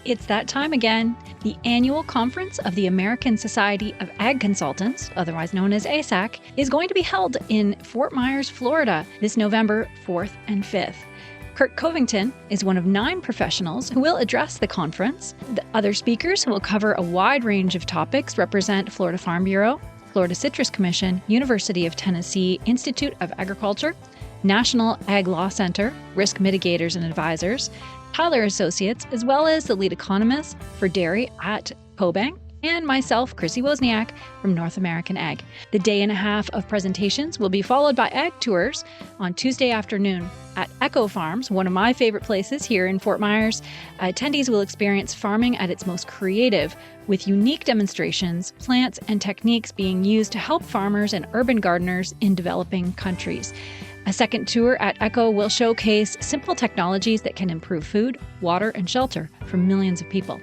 It's that time again. The annual conference of the American Society of Ag Consultants, otherwise known as ASAC, is going to be held in Fort Myers, Florida, this November 4th and 5th. Kurt Covington is one of 9 professionals who will address the conference. The other speakers who will cover a wide range of topics represent Florida Farm Bureau, Florida Citrus Commission, University of Tennessee Institute of Agriculture, National Ag Law Center, Risk Mitigators and Advisors, Tyler Associates, as well as the lead economist for dairy at CoBank, and myself, Chrissy Wozniak from North American Ag. The day and a half of presentations will be followed by ag tours on Tuesday afternoon at Echo Farms, one of my favorite places here in Fort Myers. Attendees will experience farming at its most creative, with unique demonstrations, plants, and techniques being used to help farmers and urban gardeners in developing countries. A second tour at Echo will showcase simple technologies that can improve food, water, and shelter for millions of people.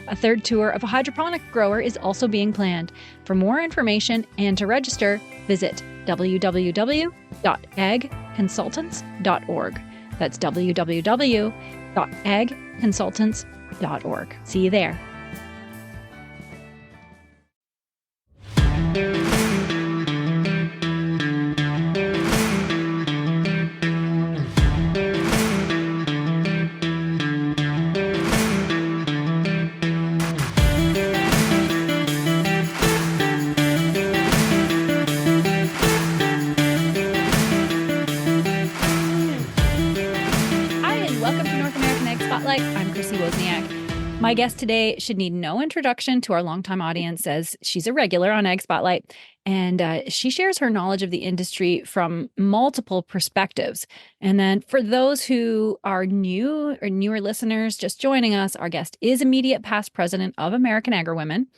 A third tour of a hydroponic grower is also being planned. For more information and to register, visit www.agconsultants.org. That's www.agconsultants.org. See you there. I'm Chrissy Wozniak. My guest today should need no introduction to our longtime audience, as she's a regular on Ag Spotlight, and she shares her knowledge of the industry from multiple perspectives. And then for those who are new or newer listeners just joining us, our guest is immediate past president of American Agri-Women,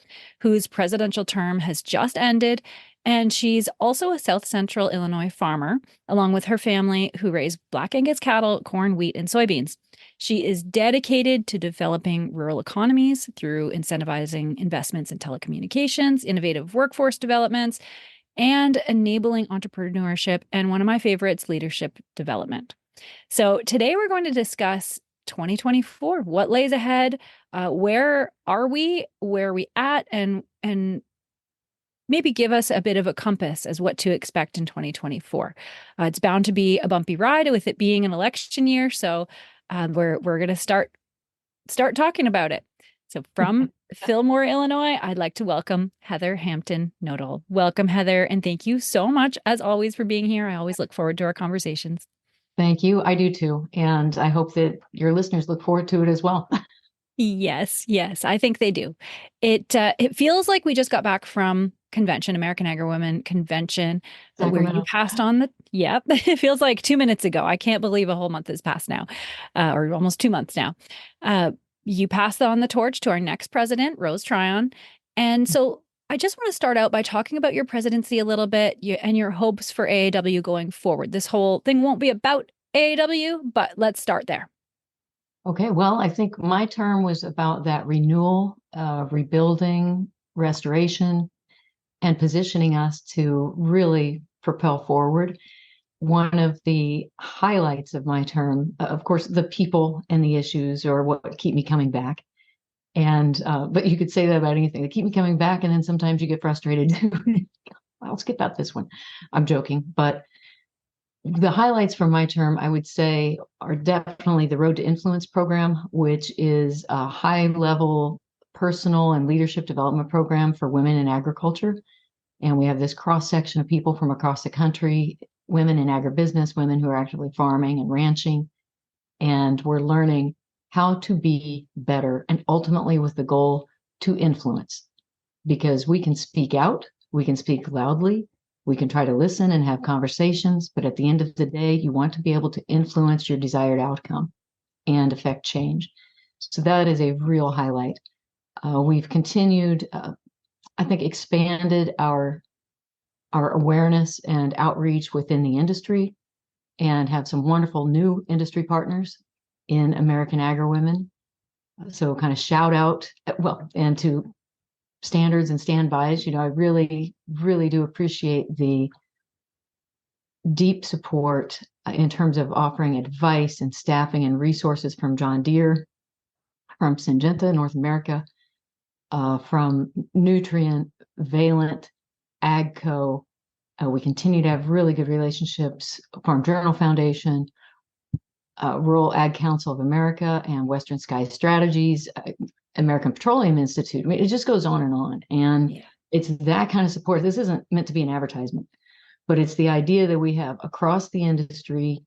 whose presidential term has just ended. And she's also a South Central Illinois farmer, along with her family, who raise Black Angus cattle, corn, wheat, and soybeans. She is dedicated to developing rural economies through incentivizing investments in telecommunications, innovative workforce developments, and enabling entrepreneurship, and one of my favorites, leadership development. So today we're going to discuss 2024, what lays ahead, where are we at, and maybe give us a bit of a compass as what to expect in 2024. It's bound to be a bumpy ride with it being an election year, so we're going to start talking about it. So from Fillmore, Illinois, I'd like to welcome Heather Hampton+Knodle. Welcome, Heather, and thank you so much, as always, for being here. I always look forward to our conversations. Thank you. I do too. And I hope that your listeners look forward to it as well. Yes, I think they do. It feels like we just got back from convention, American Agri-Women convention, where you passed on yep, it feels like 2 minutes ago. I can't believe a whole month has passed now, or almost 2 months now. You passed on the torch to our next president, Rose Tryon. And so I just want to start out by talking about your presidency a little bit and your hopes for AAW going forward. This whole thing won't be about AAW, but let's start there. Okay, well, I think my term was about that renewal, rebuilding, restoration, and positioning us to really propel forward. One of the highlights of my term, of course, the people and the issues are what keep me coming back. And but you could say that about anything. They keep me coming back, and then sometimes you get frustrated. I'll skip out this one. I'm joking, but the highlights from my term, I would say, are definitely the Road to Influence program, which is a high-level personal and leadership development program for women in agriculture. And we have this cross-section of people from across the country, women in agribusiness, women who are actively farming and ranching. And we're learning how to be better, and ultimately with the goal to influence. Because we can speak out, we can speak loudly, we can try to listen and have conversations, but at the end of the day, you want to be able to influence your desired outcome and affect change. So that is a real highlight. We've continued, I think, expanded our awareness and outreach within the industry, and have some wonderful new industry partners in American Agri-Women. So kind of shout out, and to standards and standbys, I really, really do appreciate the deep support in terms of offering advice and staffing and resources from John Deere, from Syngenta, North America, from Nutrient, Valent, Agco. We continue to have really good relationships, Farm Journal Foundation, Rural Ag Council of America, and Western Sky Strategies, American Petroleum Institute. I mean, it just goes on and on. And Yeah. it's that kind of support. This isn't meant to be an advertisement, but it's the idea that we have across the industry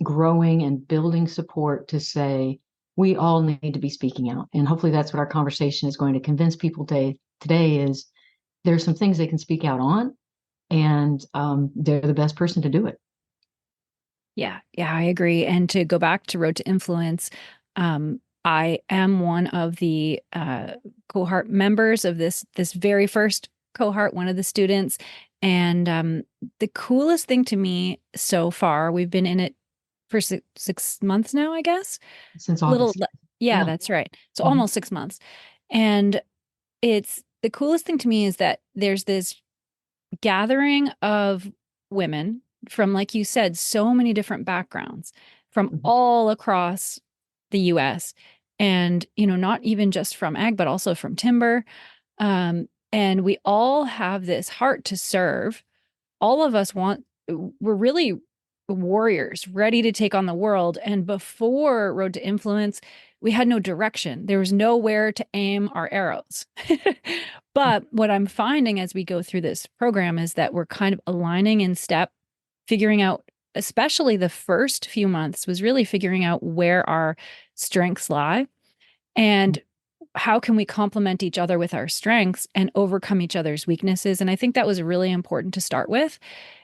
growing and building support to say we all need to be speaking out. And hopefully that's what our conversation is going to convince people today is there's some things they can speak out on, and they're the best person to do it. Yeah, yeah, I agree. And to go back to Road to Influence, I am one of the cohort members of this very first cohort, one of the students. And the coolest thing to me so far, we've been in it for 6 months now, I guess. Since Little, August. yeah, Yeah. that's right. So Mhm. almost 6 months. And it's the coolest thing to me is that there's this gathering of women from, like you said, so many different backgrounds from Mhm. all across the US. And, not even just from ag, but also from timber. And we all have this heart to serve. All of us we're really warriors ready to take on the world. And before Road to Influence, we had no direction. There was nowhere to aim our arrows. But what I'm finding as we go through this program is that we're kind of aligning in step, figuring out, especially the first few months, was really figuring out where our strengths lie and how can we complement each other with our strengths and overcome each other's weaknesses. And I think that was really important to start with.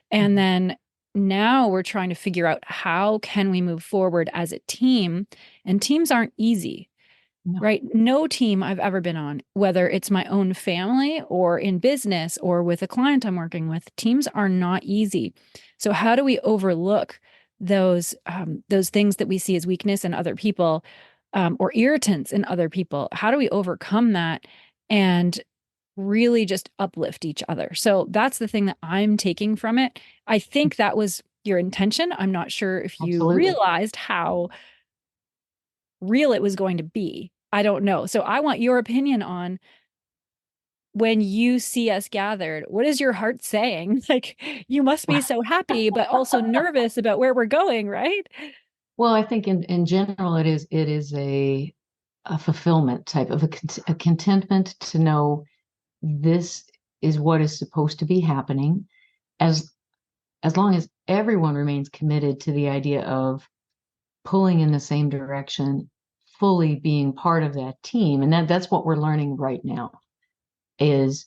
And Mhm. then now we're trying to figure out how can we move forward as a team. And teams aren't easy, No. right? No team I've ever been on, whether it's my own family or in business or with a client I'm working with, teams are not easy. So how do we overlook those things that we see as weakness in other people, or irritants in other people? How do we overcome that and really just uplift each other? So that's the thing that I'm taking from it. I think that was your intention. I'm not sure if you Absolutely. realized how real it was going to be. I don't know. So I want your opinion on, when you see us gathered, what is your heart saying? Like, you must be so happy, but also nervous about where we're going, right? Well, I think in general it is a fulfillment type of a contentment to know this is what is supposed to be happening, as as long as everyone remains committed to the idea of pulling in the same direction, fully being part of that team. And that's what we're learning right now is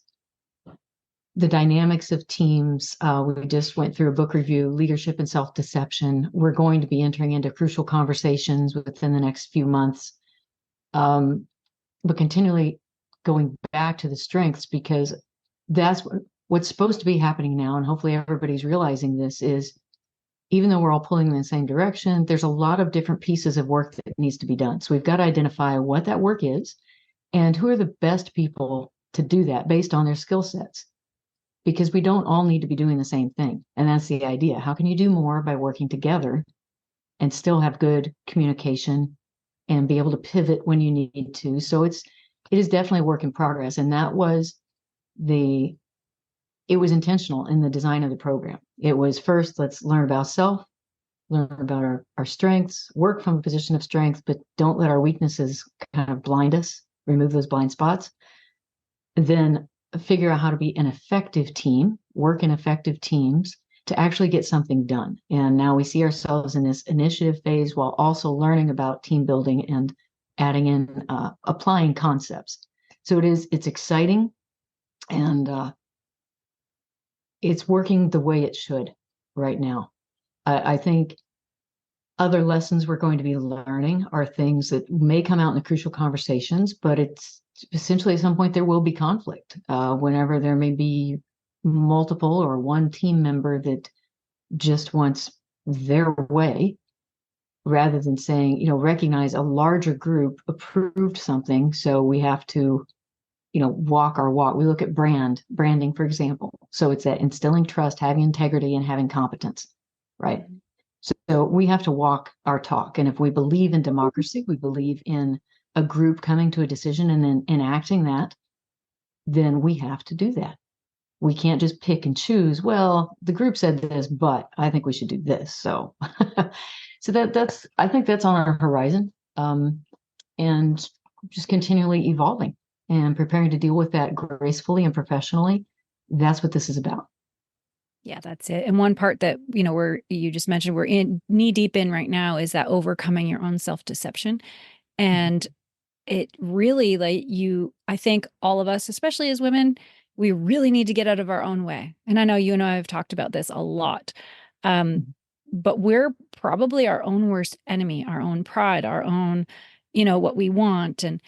the dynamics of teams. We just went through a book review, Leadership and Self-Deception. We're going to be entering into crucial conversations within the next few months, um, but continually going back to the strengths, because that's what's supposed to be happening now. And hopefully everybody's realizing this is, even though we're all pulling in the same direction, there's a lot of different pieces of work that needs to be done. So we've got to identify what that work is and who are the best people to do that based on their skill sets, because we don't all need to be doing the same thing. And that's the idea. How can you do more by working together and still have good communication and be able to pivot when you need to? So it is definitely a work in progress. And the it was intentional in the design of the program. It was first, let's learn about self, learn about our strengths, work from a position of strength, but don't let our weaknesses kind of blind us, remove those blind spots. Then figure out how to be an effective team, work in effective teams to actually get something done. And now we see ourselves in this initiative phase while also learning about team building and adding in applying concepts. So it's exciting, and it's working the way it should right now. I think other lessons we're going to be learning are things that may come out in the crucial conversations, but it's essentially at some point there will be conflict whenever there may be multiple or one team member that just wants their way, rather than saying, recognize a larger group approved something. So we have to, walk our walk. We look at branding, for example. So it's that instilling trust, having integrity, and having competence, right? So we have to walk our talk. And if we believe in democracy, we believe in a group coming to a decision and then enacting that, then we have to do that. We can't just pick and choose. Well, the group said this, but I think we should do this. So, so that's I think that's on our horizon, and just continually evolving and preparing to deal with that gracefully and professionally. That's what this is about. Yeah, that's it. And one part that, you just mentioned we're in knee deep in right now is that overcoming your own self-deception. And it really I think all of us, especially as women, we really need to get out of our own way. And I know you and I have talked about this a lot. Um, but we're probably our own worst enemy, our own pride, our own, what we want. And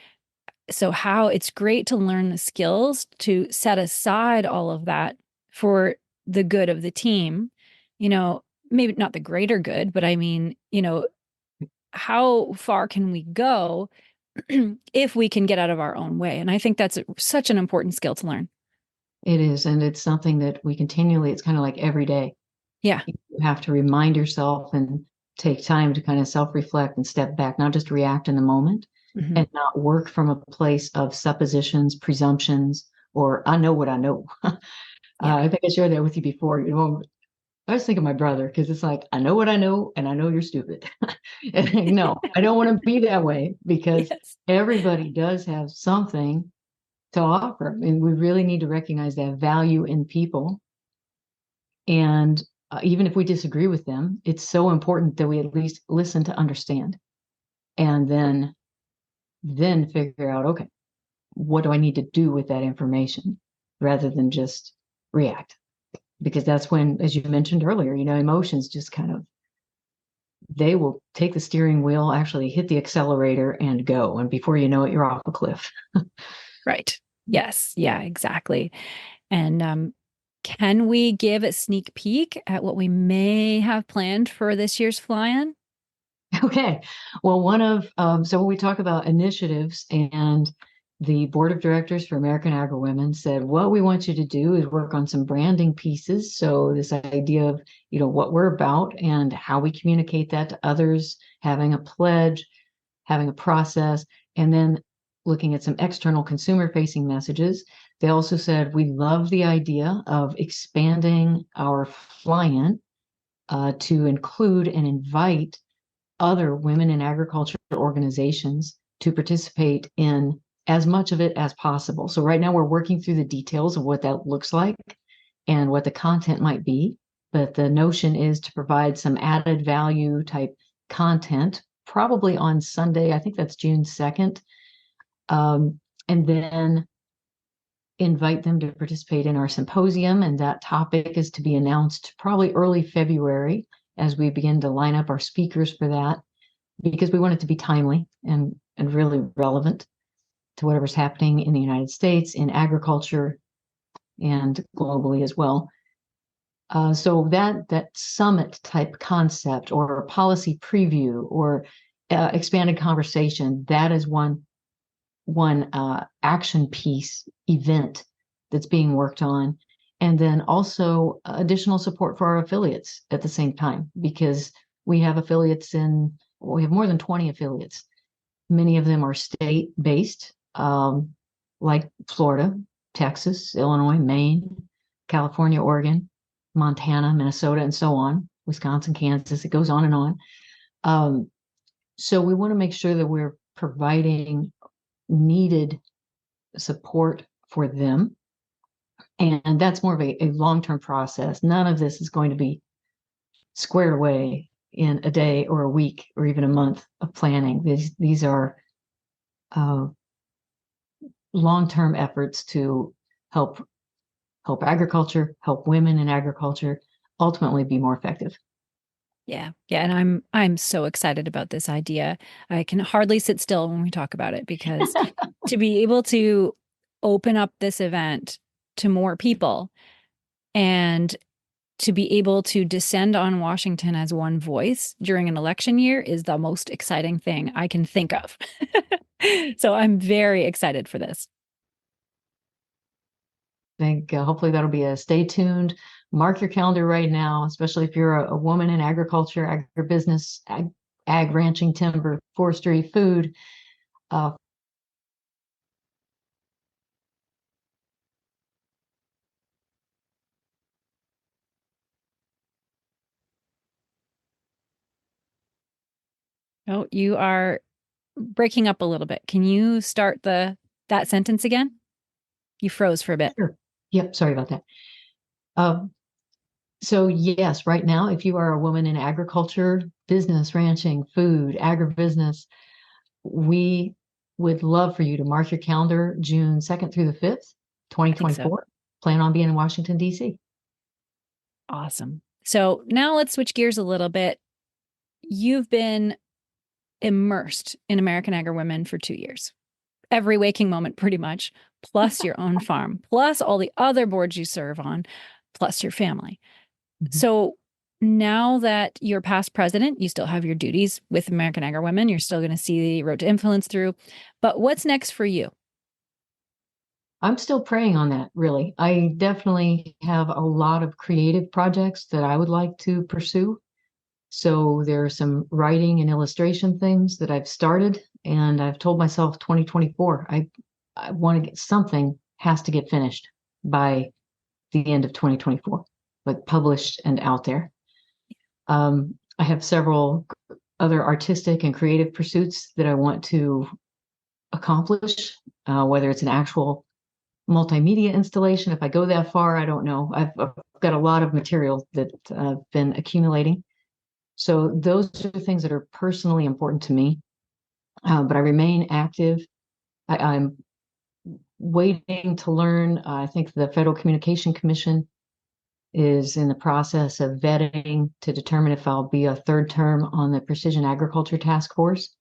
so how it's great to learn the skills to set aside all of that for the good of the team, maybe not the greater good, but I mean, how far can we go if we can get out of our own way? And I think that's such an important skill to learn. It is, and it's something that we continually, it's kind of like every day. Yeah. You have to remind yourself and take time to kind of self-reflect and step back, not just react in the moment Mhm. and not work from a place of suppositions, presumptions, or I know what I know. Yeah. I think I shared that with you before. I was thinking of my brother because it's like, I know what I know, and I know you're stupid. And no, I don't want to be that way because Yes. everybody does have something to offer. And we really need to recognize that value in people. And even if we disagree with them, it's so important that we at least listen to understand and then figure out, okay, what do I need to do with that information rather than just react? Because that's when, as you mentioned earlier, emotions just kind of they will take the steering wheel, actually hit the accelerator and go. And before you know it, you're off a cliff. Right. Yes. Yeah, exactly. And can we give a sneak peek at what we may have planned for this year's fly-in? Okay. Well, so when we talk about initiatives, and the board of directors for American Agri-Women said, what we want you to do is work on some branding pieces. So this idea of, what we're about and how we communicate that to others, having a pledge, having a process, and then looking at some external consumer facing messages. They also said, we love the idea of expanding our fly-in to include and invite other women in agriculture organizations to participate in as much of it as possible. So right now we're working through the details of what that looks like and what the content might be. But the notion is to provide some added value type content, probably on Sunday. I think that's June 2nd. And then invite them to participate in our symposium. And that topic is to be announced probably early February as we begin to line up our speakers for that, because we want it to be timely and really relevant to whatever's happening in the United States, in agriculture, and globally as well. So that summit type concept or a policy preview or expanded conversation, that is one action piece event that's being worked on. And then also additional support for our affiliates at the same time, because we have we have more than 20 affiliates. Many of them are state based, like Florida, Texas, Illinois, Maine, California, Oregon, Montana, Minnesota, and so on, Wisconsin, Kansas, it goes on and on. So we want to make sure that we're providing needed support for them. And that's more of a long-term process. None of this is going to be squared away in a day or a week or even a month of planning. These are long-term efforts to help agriculture, help women in agriculture ultimately be more effective. Yeah. Yeah. And I'm so excited about this idea. I can hardly sit still when we talk about it because to be able to open up this event to more people and to be able to descend on Washington as one voice during an election year is the most exciting thing I can think of. So I'm very excited for this. I think hopefully that'll be a stay tuned. Mark your calendar right now, especially if you're a woman in agriculture, agribusiness, ag ranching, timber, forestry, food. Uh, Oh, you are breaking up a little bit. Can you start that sentence again? You froze for a bit. sure. Yep, sorry about that. Um, so yes, right now, if you are a woman in agriculture, business, ranching, food, agribusiness, we would love for you to mark your calendar June 2nd through the 5th, I think so. 2024. Plan on being in Washington, D.C. Awesome. So now let's switch gears a little bit. You've been immersed in American Agri-Women for 2 years. Every waking moment, pretty much, plus your own farm, plus all the other boards you serve on, plus your family. Mhm. So now that you're past president, you still have your duties with American Agri-Women. You're still going to see the Road to Influence through. But what's next for you? I'm still praying on that, really. I definitely have a lot of creative projects that I would like to pursue. So there are some writing and illustration things that I've started, and I've told myself 2024, I want to get something has to get finished by the end of 2024, like published and out there. I have several other artistic and creative pursuits that I want to accomplish, whether it's an actual multimedia installation. If I go that far, I don't know. I've got a lot of material that I've been accumulating. So those are things that are personally important to me. But I remain active. I'm waiting to learn. I think the Federal Communication Commission is in the process of vetting to determine if I'll be a third term on the Precision Agriculture Task Force.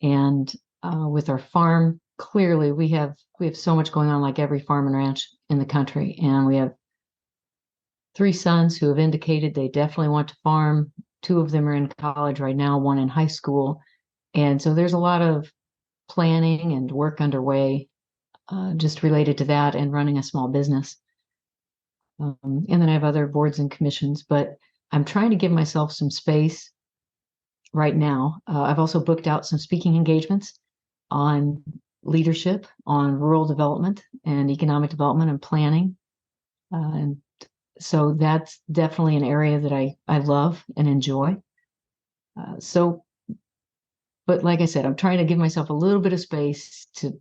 And with our farm, clearly we have so much going on, like every farm and ranch in the country, and we have three sons who have indicated they definitely want to farm. Two of them are in college right now, one in high school, and so there's a lot of planning and work underway just related to that and running a small business. And then I have other boards and commissions, but I'm trying to give myself some space right now. I've also booked out some speaking engagements on leadership, on rural development and economic development and planning. And so that's definitely an area that I love and enjoy. So, but like I said, I'm trying to give myself a little bit of space to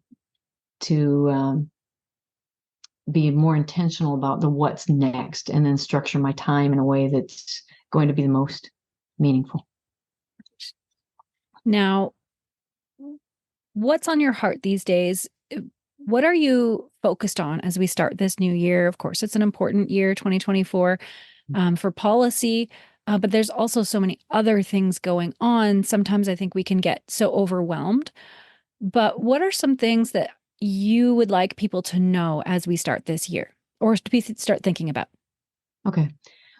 be more intentional about the what's next, and then structure my time in a way that's going to be the most meaningful. Now, what's on your heart these days? What are you focused on as we start this new year? Of course, it's an important year, 2024, for policy, but there's also so many other things going on. Sometimes I think we can get so overwhelmed. But what are some things that you would like people to know as we start this year or start thinking about? Okay.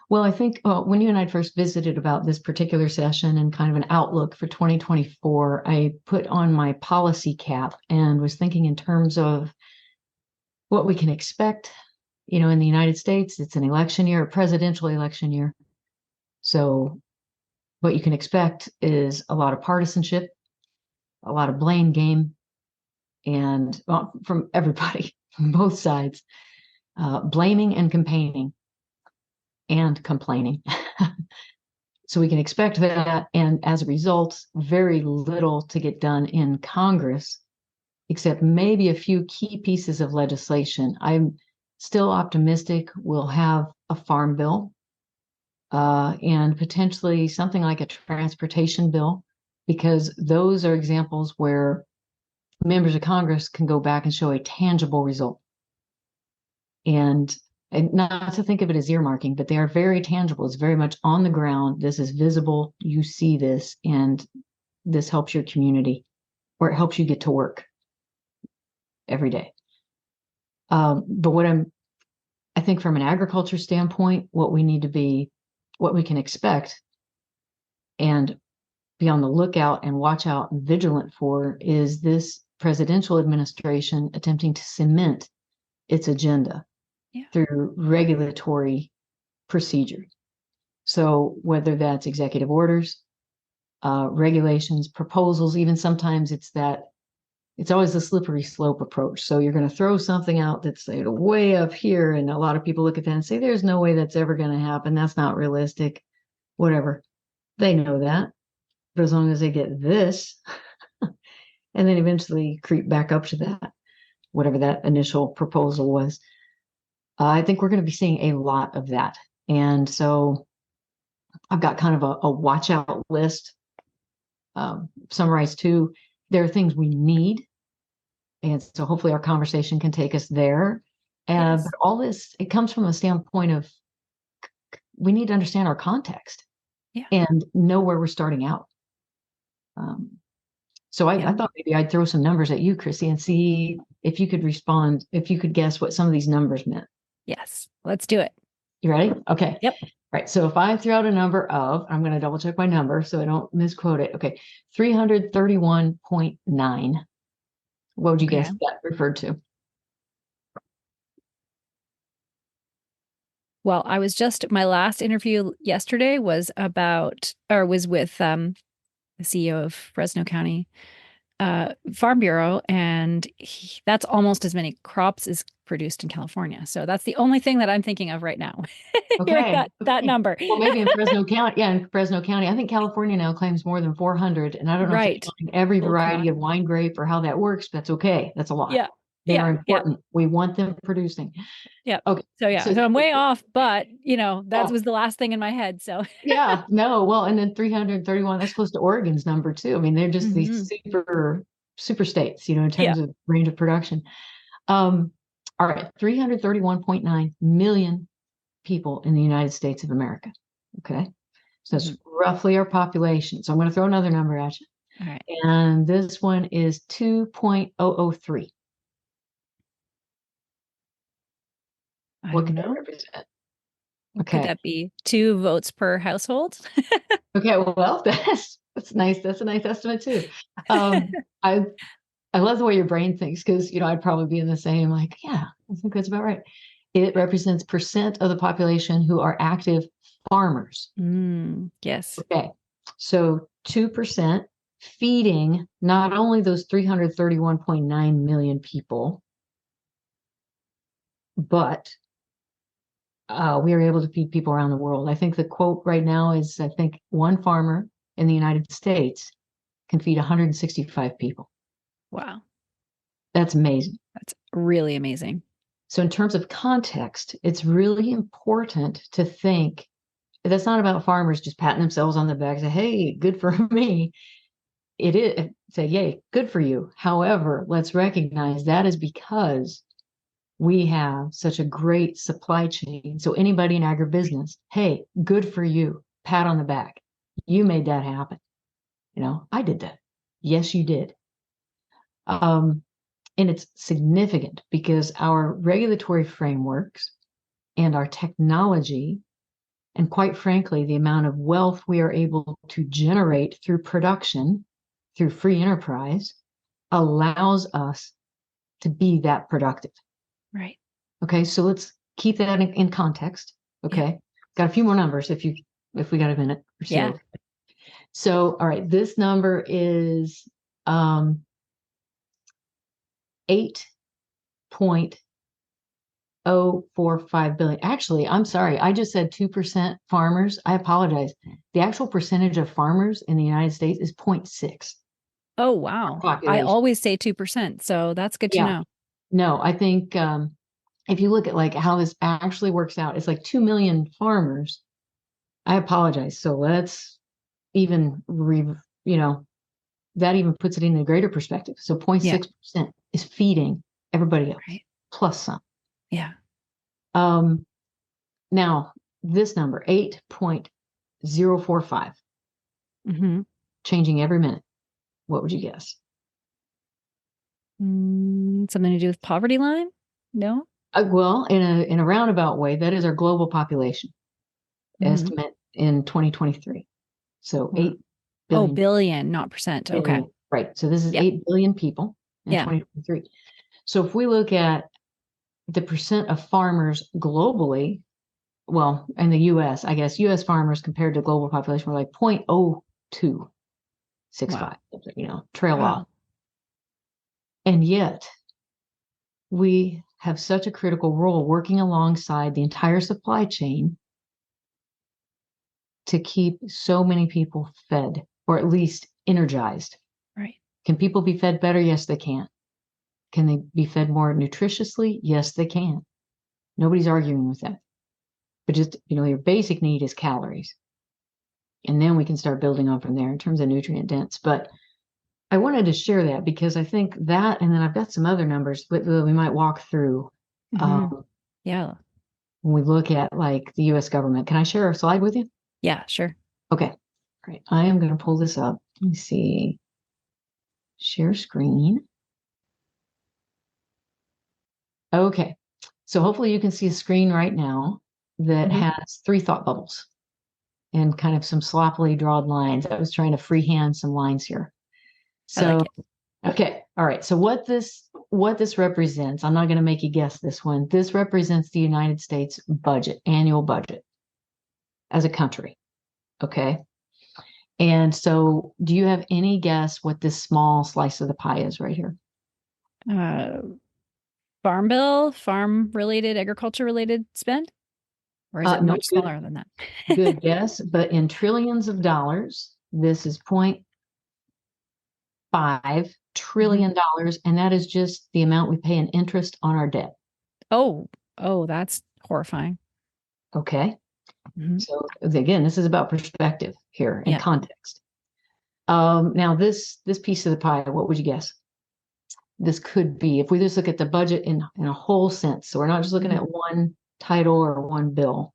Well, I think when you and I first visited about this particular session and kind of an outlook for 2024, I put on my policy cap and was thinking in terms of what we can expect. In the United States, it's an election year, a presidential election year. So what you can expect is a lot of partisanship, a lot of blame game, and from everybody, from both sides, blaming and campaigning and complaining. So we can expect that. And as a result, very little to get done in Congress, except maybe a few key pieces of legislation. I'm still optimistic we'll have a farm bill and potentially something like a transportation bill, because those are examples where members of Congress can go back and show a tangible result. And not to think of it as earmarking, but they are very tangible. It's very much on the ground. This is visible. You see this, and this helps your community, or it helps you get to work every day. But I think from an agriculture standpoint, what we can expect and be on the lookout and watch out and vigilant for is this presidential administration attempting to cement its agenda through regulatory procedure. So whether that's executive orders, regulations, proposals, even sometimes it's that it's always a slippery slope approach. So you're going to throw something out that's way up here, and a lot of people look at that and say, "There's no way that's ever going to happen. That's not realistic." Whatever. They know that, but as long as they get this, and then eventually creep back up to that, whatever that initial proposal was, I think we're going to be seeing a lot of that. And so I've got kind of a watch out list summarized too. There are things we need. And so hopefully our conversation can take us there. Yes. But all this, it comes from a standpoint of we need to understand our context Yeah. and know where we're starting out. So I thought maybe I'd throw some numbers at you, Chrissy, and see if you could respond, if you could guess what some of these numbers meant. Yes. Let's do it. You ready? Okay. Yep. Right. So if I throw out a number of, I'm going to double check my number so I don't misquote it. Okay. 331.9. What would you guess that referred to? Well, my last interview yesterday was with the CEO of Fresno County Farm Bureau, and that's almost as many crops as produced in California. So that's the only thing that I'm thinking of right now. Okay. that number. Well, maybe in Fresno County. Yeah, in Fresno County. I think California now claims more than 400. And I don't know if Right. they're every variety of wine grape or how that works. But that's okay. That's a lot. Yeah. They are important. We want them producing. Yeah. Okay. So I'm way off, but that was the last thing in my head. So yeah, no. Well, and then 331, that's close to Oregon's number too. I mean, they're just these super states, in terms of range of production. All right, 331.9 million people in the United States of America. Okay. So that's roughly our population. So I'm going to throw another number at you. All right. And this one is 2.003. What could that represent? Okay. Could that be 2 votes per household? Okay, well, that's nice. That's a nice estimate too. I love the way your brain thinks because I'd probably be in the same, like, yeah, I think that's about right. It represents percent of the population who are active farmers. Yes. Okay. So 2% feeding not only those 331.9 million people, but we are able to feed people around the world. I think the quote right now is, I think one farmer in the United States can feed 165 people. Wow. That's amazing. That's really amazing. So in terms of context, it's really important to think that's not about farmers just patting themselves on the back and say, hey, good for me. It is say, yay, good for you. However, let's recognize that is because we have such a great supply chain. So anybody in agribusiness, hey, good for you. Pat on the back. You made that happen. I did that. Yes, you did. And it's significant because our regulatory frameworks and our technology, and quite frankly, the amount of wealth we are able to generate through production, through free enterprise, allows us to be that productive. Right. Okay, so let's keep that in context. Okay, yeah. Got a few more numbers if we got a minute or so. Yeah. So, all right, this number is 8.045 billion. Actually, I'm sorry, I just said 2% farmers. I apologize. The actual percentage of farmers in the United States is 0.6. Oh, wow. I always say 2%, so that's good to know. No, I think if you look at like how this actually works out, it's like 2 million farmers. I apologize. So let's even, that even puts it in a greater perspective. So 0.6% is feeding everybody else, plus some. Yeah. Now, this number, 8.045, changing every minute. What would you guess? Something to do with poverty line? No? Well, in a roundabout way, that is our global population estimate in 2023. So 8 billion. Oh, billion, not percent. Okay. Right. So this is 8 billion people in 2023. So if we look at the percent of farmers globally, well, in the US, I guess US farmers compared to global population were like 0.0265, trail off. And yet we have such a critical role working alongside the entire supply chain to keep so many people fed, or at least energized. Right. Can people be fed better? Yes, they can. Can they be fed more nutritiously? Yes, they can. Nobody's arguing with that. But just, your basic need is calories. And then we can start building on from there in terms of nutrient dense. But I wanted to share that because I think that, and then I've got some other numbers that we might walk through Yeah. when we look at like the US government. Can I share a slide with you? Yeah, sure. Okay. All right. I am going to pull this up. Let me see. Share screen. Okay. So hopefully you can see a screen right now that has 3 thought bubbles and kind of some sloppily drawn lines. I was trying to freehand some lines here. I like So, it. okay. All right. So what this represents, I'm not going to make you guess this one. This represents the United States budget, annual budget as a country. Okay. And so do you have any guess what this small slice of the pie is right here? Farm bill, farm related, agriculture related spend? Or is it No, much smaller than that? good guess, but in trillions of dollars, this is 0.5 trillion dollars, and that is just the amount we pay in interest on our debt. Oh, that's horrifying. Okay. So again, this is about perspective here and context. Now this piece of the pie, what would you guess? This could be, if we just look at the budget in a whole sense. So we're not just looking at one title or one bill.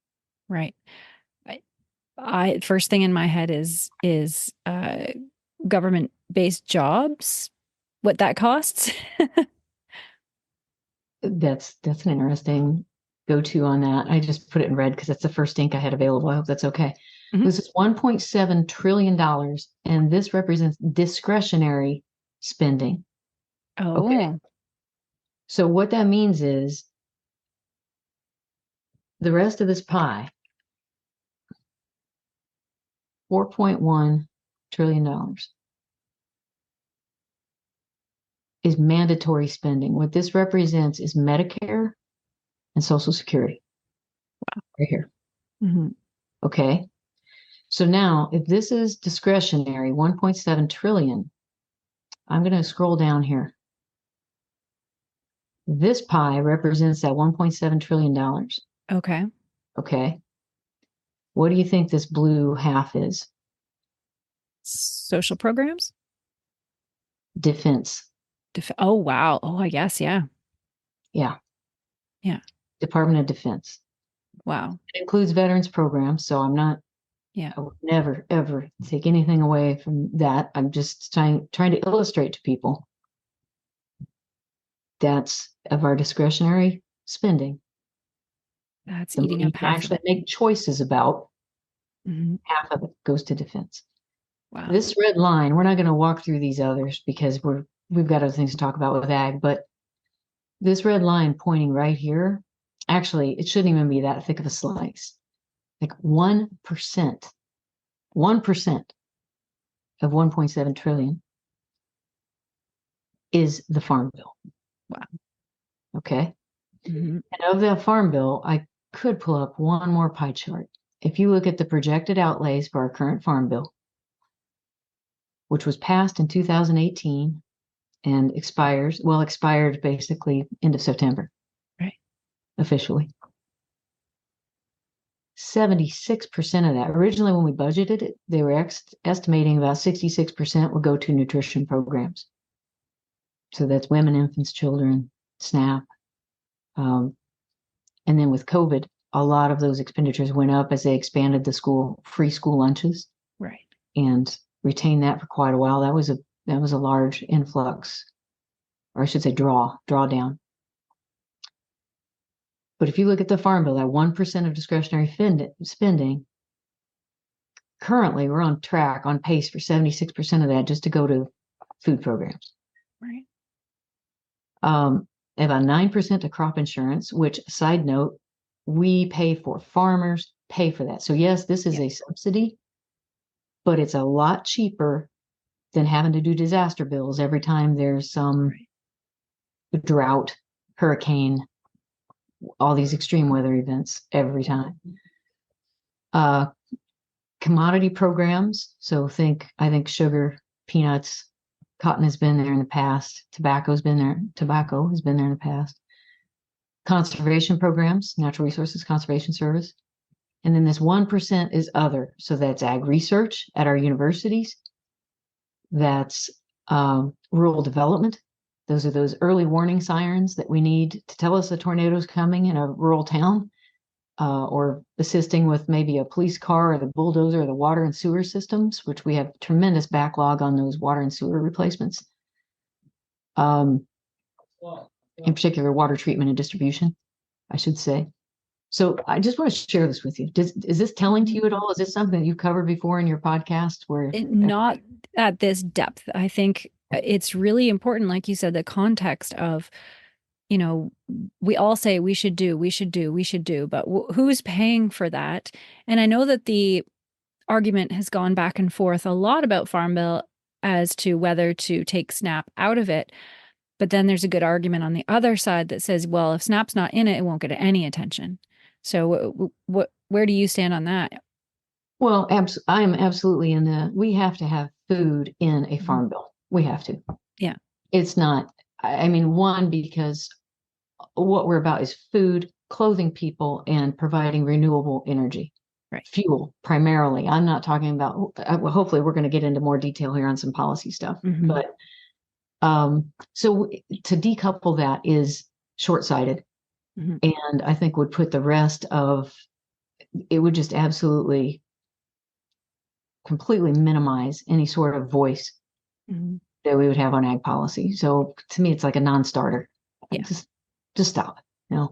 Right. I first thing in my head is government-based jobs, what that costs. That's an interesting go-to on that. I just put it in red because that's the first ink I had available. I hope that's okay. This is $1.7 trillion, and this represents discretionary spending. Oh. Okay. So what that means is the rest of this pie, $4.1 trillion, is mandatory spending. What this represents is Medicare and Social Security. Wow. Right here. Okay. So now, if this is discretionary, 1.7 trillion, I'm going to scroll down here. This pie represents that $1.7 trillion. Okay. Okay. What do you think this blue half is? Social programs? Defense. Oh, wow. Oh, I guess. Yeah. Yeah. Yeah. Department of Defense. Wow. It includes veterans programs. So I would never, ever take anything away from that. I'm just trying to illustrate to people that's of our discretionary spending. That's The eating money up you can half of actually it. make choices about. Half of it goes to defense. Wow. This red line, we're not going to walk through these others because we've got other things to talk about with ag, but this red line pointing right here, actually, it shouldn't even be that thick of a slice. Like 1%, 1% of 1.7 trillion is the farm bill. Wow. Okay. And of that farm bill, I could pull up one more pie chart. If you look at the projected outlays for our current farm bill, which was passed in 2018 and expired basically end of September. Right. Officially. 76% of that, originally when we budgeted it, they were estimating about 66% would go to nutrition programs. So that's women, infants, children, SNAP. And then with COVID, a lot of those expenditures went up as they expanded the free school lunches. Right. And retained that for quite a while. That was a large influx, or I should say drawdown. But if you look at the farm bill, that 1% of discretionary spending, currently we're on pace for 76% of that just to go to food programs. Right. About 9% to crop insurance, which, side note, we pay for. Farmers pay for that. So yes, this is a subsidy, but it's a lot cheaper than having to do disaster bills every time there's some drought, hurricane, all these extreme weather events every time. Commodity programs. So I think sugar, peanuts, cotton has been there in the past. Tobacco has been there in the past. Conservation programs, Natural Resources Conservation Service. And then this 1% is other. So that's ag research at our universities. That's rural development. Those are those early warning sirens that we need to tell us a tornado is coming in a rural town, or assisting with maybe a police car or the bulldozer or the water and sewer systems, which we have tremendous backlog on those water and sewer replacements. In particular, water treatment and distribution, I should say. So I just want to share this with you. Is this telling to you at all? Is this something that you've covered before in your podcast? Not at this depth. I think it's really important, like you said, the context of, we all say we should do, but who's paying for that? And I know that the argument has gone back and forth a lot about Farm Bill as to whether to take SNAP out of it. But then there's a good argument on the other side that says, well, if SNAP's not in it, it won't get any attention. So where do you stand on that? Well, I am absolutely in the, we have to have food in a farm bill. We have to. Yeah. It's not, one, because what we're about is food, clothing people, and providing renewable energy. Right. Fuel, primarily. I'm not talking about, hopefully we're going to get into more detail here on some policy stuff. But so to decouple that is short-sighted. And I think would put the rest of, it would just absolutely completely minimize any sort of voice that we would have on ag policy. So to me, it's like a non-starter. Yeah. Just stop. Yeah.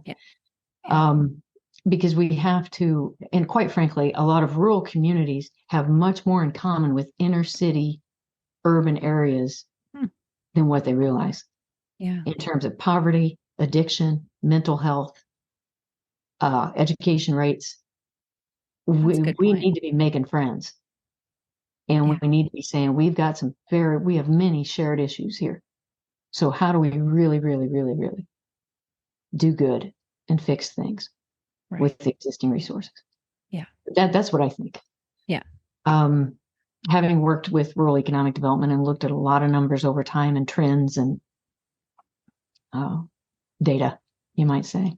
Because we have to, and quite frankly, a lot of rural communities have much more in common with inner city urban areas than what they realize. Yeah. In terms of poverty, addiction, mental health, education rates. We need to be making friends. And we need to be saying, we have many shared issues here. So how do we really, really, really, really do good and fix things with the existing resources? Yeah. That's what I think. Yeah. Having worked with rural economic development and looked at a lot of numbers over time and trends and data, you might say.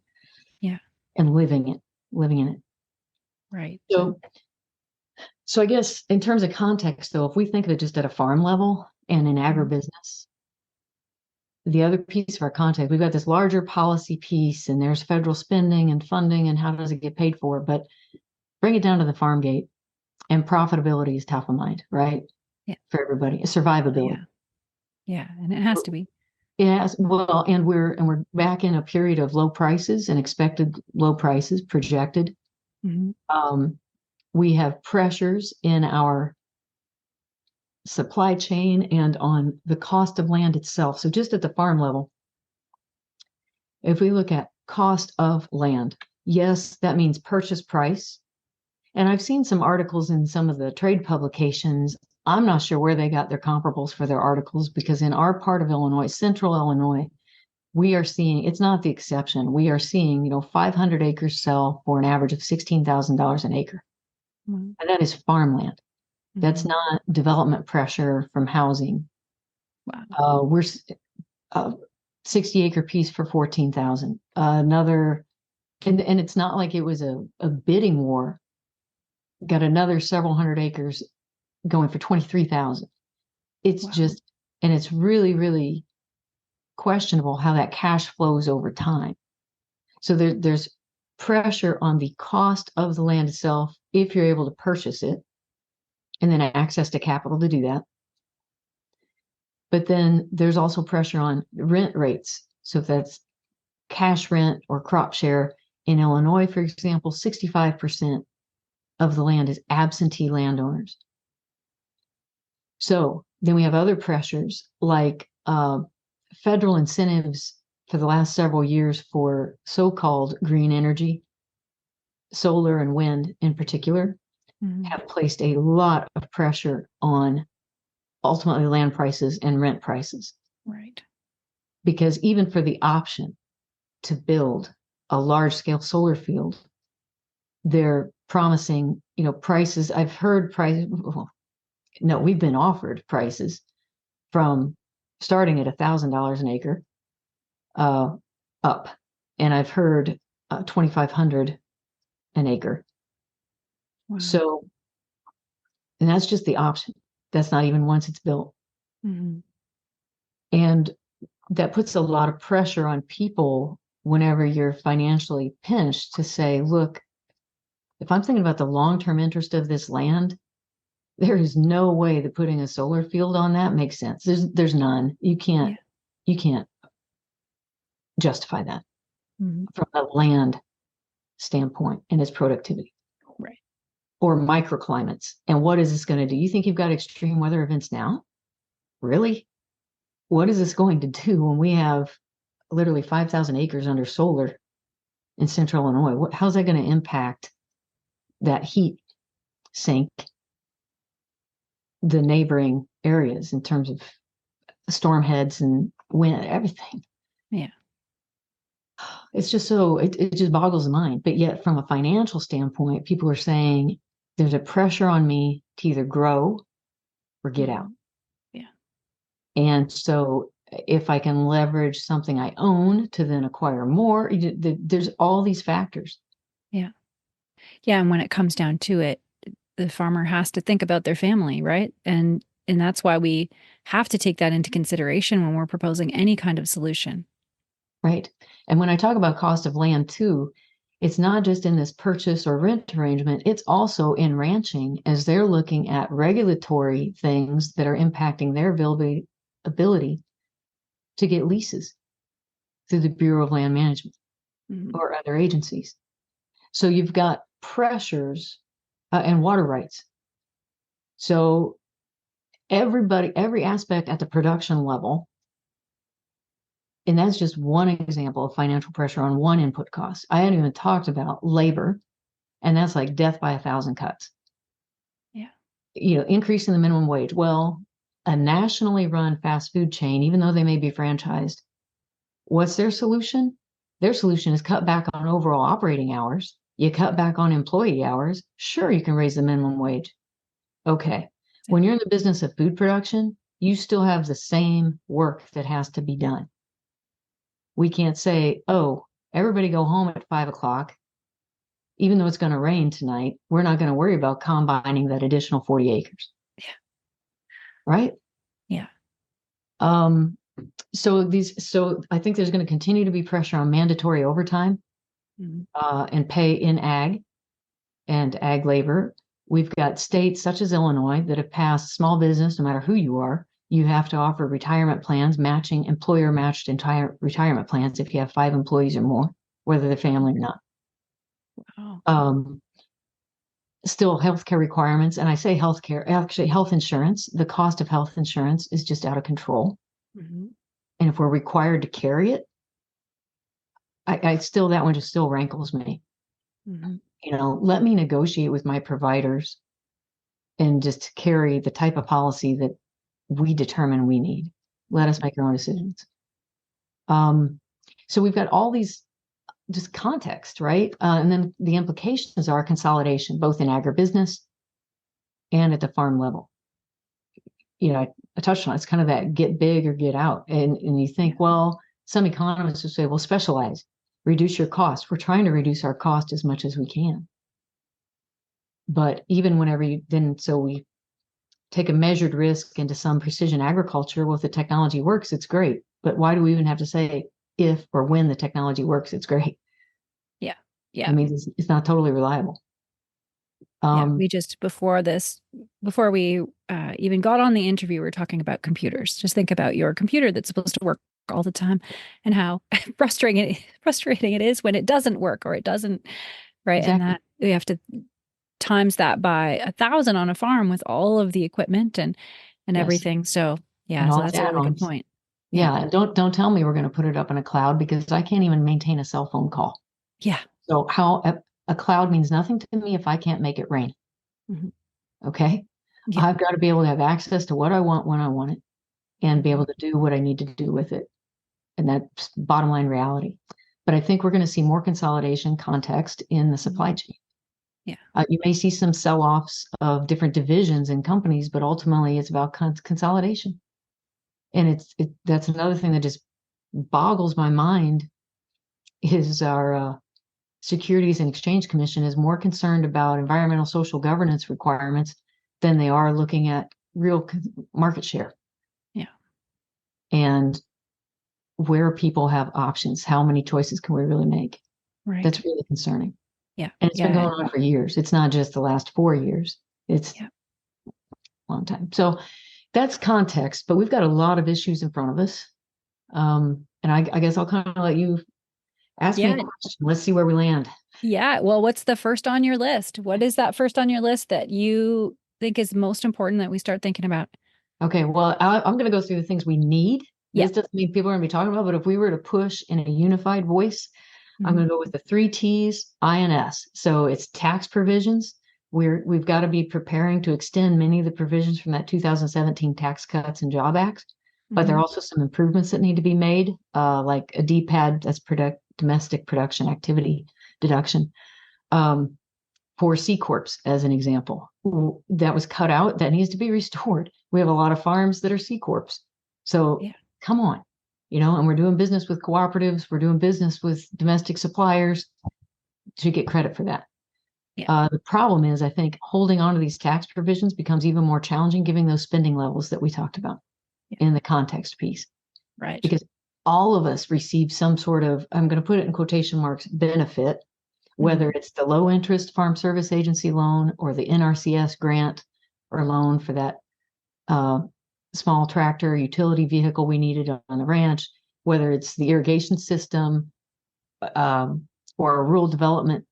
Yeah. And living in it. Right. So I guess in terms of context, though, if we think of it just at a farm level and in agribusiness, the other piece of our context, we've got this larger policy piece, and there's federal spending and funding and how does it get paid for? But bring it down to the farm gate, and profitability is top of mind, right? Yeah. For everybody, survivability. Yeah, and it has to be. Yes, well, and we're back in a period of low prices and expected low prices projected. We have pressures in our supply chain and on the cost of land itself. So just at the farm level, if we look at cost of land, yes, that means purchase price. And I've seen some articles in some of the trade publications. I'm not sure where they got their comparables for their articles, because in our part of Illinois, central Illinois, we are seeing, it's not the exception. We are seeing, 500 acres sell for an average of $16,000 an acre. And that is farmland. That's not development pressure from housing. Wow. We're 60 acre piece for 14,000. Another, and it's not like it was a bidding war. Got another several hundred acres going for 23,000. It's just, and it's really, really questionable how that cash flows over time. So there's pressure on the cost of the land itself if you're able to purchase it, and then access to capital to do that. But then there's also pressure on rent rates. So if that's cash rent or crop share in Illinois, for example, 65% of the land is absentee landowners. So then we have other pressures like federal incentives for the last several years for so-called green energy, solar and wind in particular, have placed a lot of pressure on ultimately land prices and rent prices. Right. because even for the option to build a large scale solar field, they're promising, prices. I've heard prices. Well, no, we've been offered prices from starting at $1,000 an acre up, and I've heard 2,500 an acre. Wow. So, and that's just the option. That's not even once it's built. Mm-hmm. And that puts a lot of pressure on people whenever you're financially pinched to say, look, if I'm thinking about the long-term interest of this land, there is no way that putting a solar field on that makes sense. There's none. You can't justify that from a land standpoint and its productivity. Right. Or microclimates. And what is this going to do? You think you've got extreme weather events now? Really? What is this going to do when we have literally 5,000 acres under solar in central Illinois? How's that going to impact that heat sink the neighboring areas in terms of storm heads and wind, everything? Yeah. It's just it just boggles the mind. But yet, from a financial standpoint, people are saying there's a pressure on me to either grow or get out. Yeah. And so if I can leverage something I own to then acquire more, there's all these factors. Yeah. Yeah. And when it comes down to it, the farmer has to think about their family, right? And that's why we have to take that into consideration when we're proposing any kind of solution. Right. And when I talk about cost of land too, it's not just in this purchase or rent arrangement, it's also in ranching as they're looking at regulatory things that are impacting their ability to get leases through the Bureau of Land Management or other agencies. So you've got pressures and water rights. So every aspect at the production level, and that's just one example of financial pressure on one input cost. I hadn't even talked about labor, and that's like death by 1,000 cuts. Yeah. Increasing the minimum wage. Well, a nationally run fast food chain, even though they may be franchised, what's their solution? Their solution is cut back on overall operating hours. You cut back on employee hours. Sure, you can raise the minimum wage. Okay. When you're in the business of food production, you still have the same work that has to be done. We can't say, oh, everybody go home at 5 o'clock. Even though it's going to rain tonight, we're not going to worry about combining that additional 40 acres. Yeah. Right? Yeah. So I think there's going to continue to be pressure on mandatory overtime and pay in ag and ag labor. We've got states such as Illinois that have passed small business, no matter who you are, you have to offer retirement plans, matching employer matched entire retirement plans if you have 5 employees or more, whether they're family or not. Wow. Still healthcare requirements. And I say healthcare, actually health insurance, the cost of health insurance is just out of control. And if we're required to carry it, that one just still rankles me. Let me negotiate with my providers and just carry the type of policy that we determine we need. Let us make our own decisions. So we've got all these just context, right? And then the implications are consolidation, both in agribusiness and at the farm level. I touched on it. It's kind of that get big or get out. And you think, well, some economists will say, well, specialize, reduce your cost. We're trying to reduce our cost as much as we can. But even whenever we take a measured risk into some precision agriculture, well, if the technology works, it's great. But why do we even have to say if or when the technology works, it's great? Yeah. Yeah. I mean, it's not totally reliable. We just, before we even got on the interview, we were talking about computers. Just think about your computer that's supposed to work all the time and how frustrating it is when it doesn't work or it doesn't, right? Exactly. And that we have to times that by 1,000 on a farm with all of the equipment and everything. So And so that's a really good point. Yeah. And don't tell me we're going to put it up in a cloud because I can't even maintain a cell phone call. Yeah. So a cloud means nothing to me if I can't make it rain. Okay. Yeah. I've got to be able to have access to what I want when I want it and be able to do what I need to do with it. And that's bottom line reality. But I think we're going to see more consolidation context in the supply chain. Yeah. You may see some sell-offs of different divisions in companies, but ultimately it's about consolidation. And that's another thing that just boggles my mind is our Securities and Exchange Commission is more concerned about environmental social governance requirements than they are looking at real market share. Yeah. And where people have options, how many choices can we really make? Right. That's really concerning. Yeah. And it's been going on for years. It's not just the last 4 years. It's a long time. So that's context, but we've got a lot of issues in front of us. And I guess I'll kind of let you ask me a question. Let's see where we land. Yeah. Well, what's the first on your list? What is that first on your list that you think is most important that we start thinking about? Okay. Well, I'm going to go through the things we need. This doesn't mean people are going to be talking about, but if we were to push in a unified voice, I'm going to go with the 3 T's, I and S. So it's tax provisions. We've got to be preparing to extend many of the provisions from that 2017 Tax Cuts and Job Act. But there are also some improvements that need to be made, like a DPAD, that's domestic production activity deduction, for C Corps, as an example. That was cut out. That needs to be restored. We have a lot of farms that are C Corps. So come on, and we're doing business with cooperatives. We're doing business with domestic suppliers to get credit for that. The problem is, I think, holding on to these tax provisions becomes even more challenging, given those spending levels that we talked about in the context piece. Right. Because all of us receive some sort of, I'm going to put it in quotation marks, benefit, whether it's the low interest Farm Service Agency loan or the NRCS grant or loan for that small tractor utility vehicle we needed on the ranch, whether it's the irrigation system or a rural development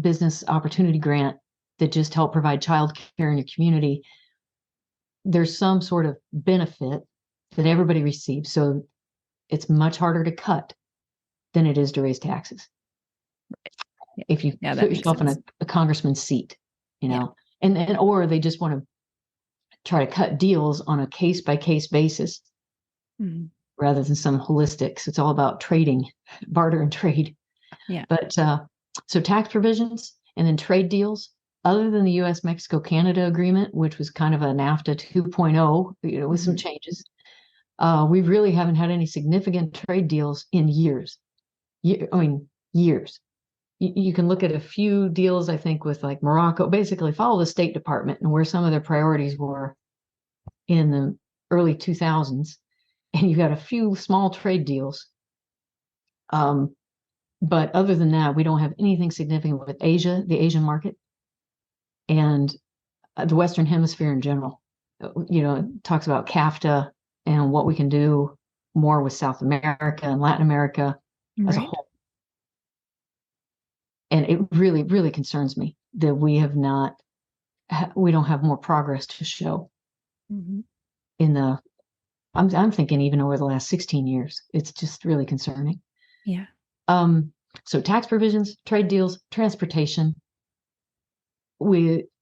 business opportunity grant that just help provide child care in your community. There's some sort of benefit that everybody receives. So it's much harder to cut than it is to raise taxes. If you put yourself in a congressman's seat, and or they just want to try to cut deals on a case by case basis rather than some holistics. It's all about trading, barter and trade. Yeah. But so tax provisions and then trade deals, other than the US-Mexico-Canada agreement, which was kind of a NAFTA 2.0, with some changes, we really haven't had any significant trade deals in years. Years. You can look at a few deals, I think, with like Morocco, basically follow the State Department and where some of their priorities were in the early 2000s. And you've got a few small trade deals. But other than that, we don't have anything significant with Asia, the Asian market, and the Western Hemisphere in general. It talks about CAFTA and what we can do more with South America and Latin America as a whole. And it really, really concerns me that we don't have more progress to show I'm thinking even over the last 16 years. It's just really concerning. Yeah. So tax provisions, trade deals, transportation.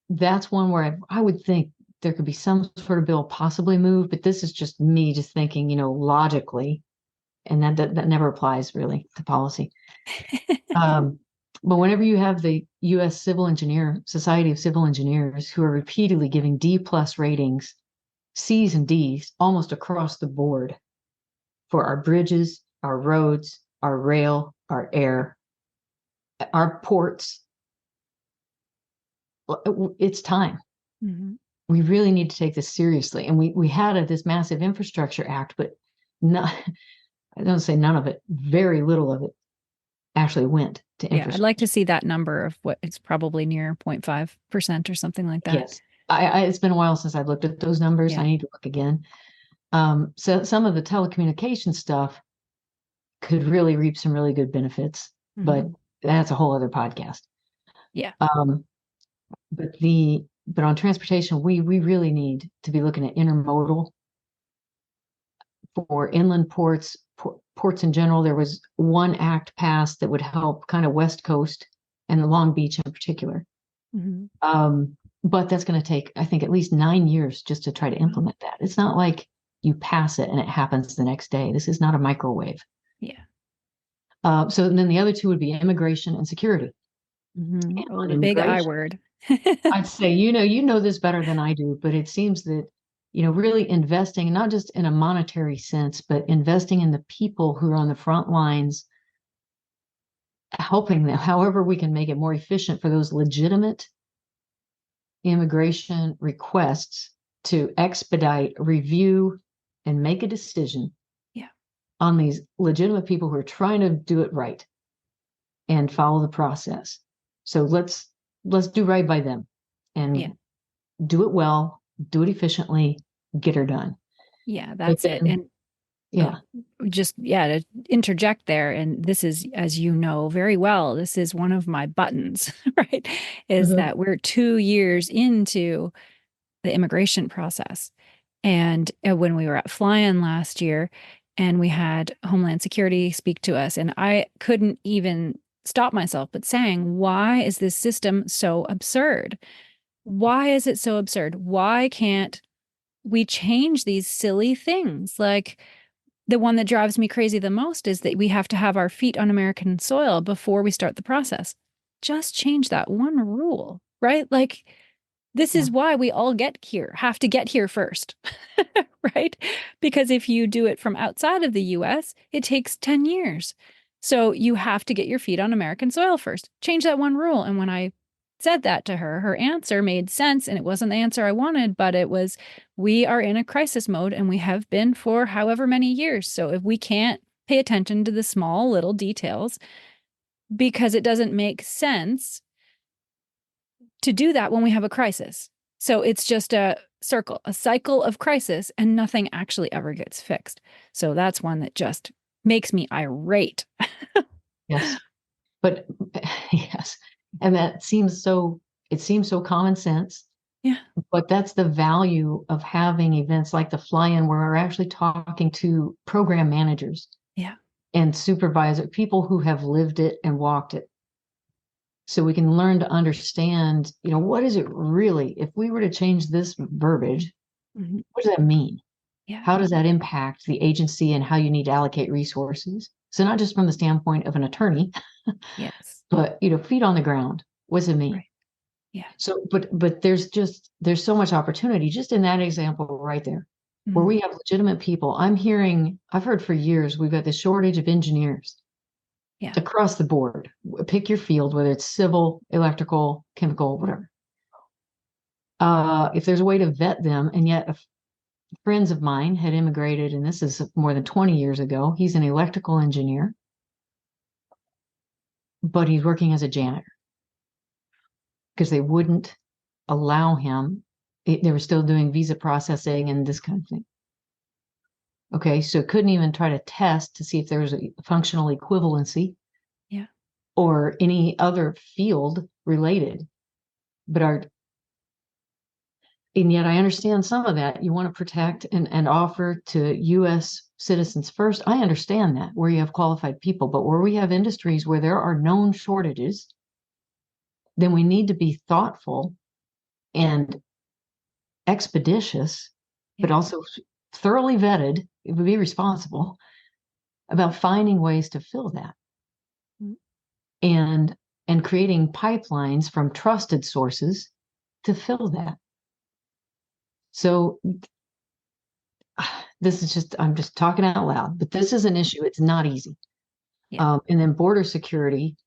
That's one where I would think there could be some sort of bill possibly moved, but this is just me just thinking, logically, and that never applies really to policy. But whenever you have the U.S. Society of Civil Engineers, who are repeatedly giving D+ ratings, C's and D's almost across the board for our bridges, our roads, our rail, our air, our ports, it's time. We really need to take this seriously. And we had this massive infrastructure act, but I don't say none of it, very little of it actually went to infrastructure. Yeah, I'd like to see that number of what it's probably near 0.5% or something like that. Yes. It's been a while since I've looked at those numbers. I need to look again. So some of the telecommunication stuff could really reap some really good benefits, but that's a whole other podcast. Yeah. But on transportation, we really need to be looking at intermodal for inland ports, ports in general. There was one act passed that would help kind of West Coast and the Long Beach in particular. But that's going to take, I think, at least 9 years just to try to implement that. It's not like you pass it and it happens the next day. This is not a microwave. Yeah. So then the other two would be immigration and security. And Oh, on the big I immigration, word. I'd say, you know this better than I do, but it seems that, really investing, not just in a monetary sense, but investing in the people who are on the front lines, helping them, however we can make it more efficient for those legitimate immigration requests to expedite, review, and make a decision Yeah. on these legitimate people who are trying to do it right and follow the process. So let's do right by them Yeah. and do it well, do it efficiently, get her done. Yeah, But that's it. then, And oh, yeah, just yeah, to interject there, and this is, as you know very well, this is one of my buttons, right? Is mhm, that we're 2 years into the immigration process. And when we were at Fly-In last year, and we had Homeland Security speak to us, and I couldn't even stop myself but saying, why is this system so absurd? Why is it so absurd? Why can't we change these silly things? Like, the one that drives me crazy the most is that we have to have our feet on American soil before we start the process. Just change that one rule, right? Like, this yeah, is why we all have to get here first, right? Because if you do it from outside of the US, it takes 10 years. So you have to get your feet on American soil first. Change that one rule. And when I said that to her, her answer made sense. And it wasn't the answer I wanted, but it was, we are in a crisis mode and we have been for however many years. So if we can't pay attention to the small little details, because it doesn't make sense to do that when we have a crisis. So it's just a cycle of crisis, and nothing actually ever gets fixed. So that's one that just makes me irate. yes. But yes, and it seems so common sense, Yeah. but that's the value of having events like the Fly-In where we're actually talking to program managers Yeah. and supervisor people who have lived it and walked it. So we can learn to understand, what is it really, if we were to change this verbiage, Mhm. what does that mean? Yeah. How does that impact the agency and how you need to allocate resources? So not just from the standpoint of an attorney, Yes. but feet on the ground. What's it mean? Right. Yeah. So, but there's so much opportunity just in that example right there, where Mhm. we have legitimate people. I've heard for years we've got this shortage of engineers Yeah. across the board. Pick your field, whether it's civil, electrical, chemical, whatever. If there's a way to vet them, and yet friends of mine had immigrated, and this is more than 20 years ago. He's an electrical engineer, but he's working as a janitor because they wouldn't allow him. They were still doing visa processing and this kind of thing. Okay, so couldn't even try to test to see if there was a functional equivalency Yeah. or any other field related. But and yet I understand some of that. You want to protect and offer to US citizens first. I understand that where you have qualified people, but where we have industries where there are known shortages, then we need to be thoughtful and expeditious, but Yeah. also thoroughly vetted. It would be responsible about finding ways to fill that Mm. and creating pipelines from trusted sources to fill that. So I'm just talking out loud, but this is an issue. It's not easy. Yeah. And then border security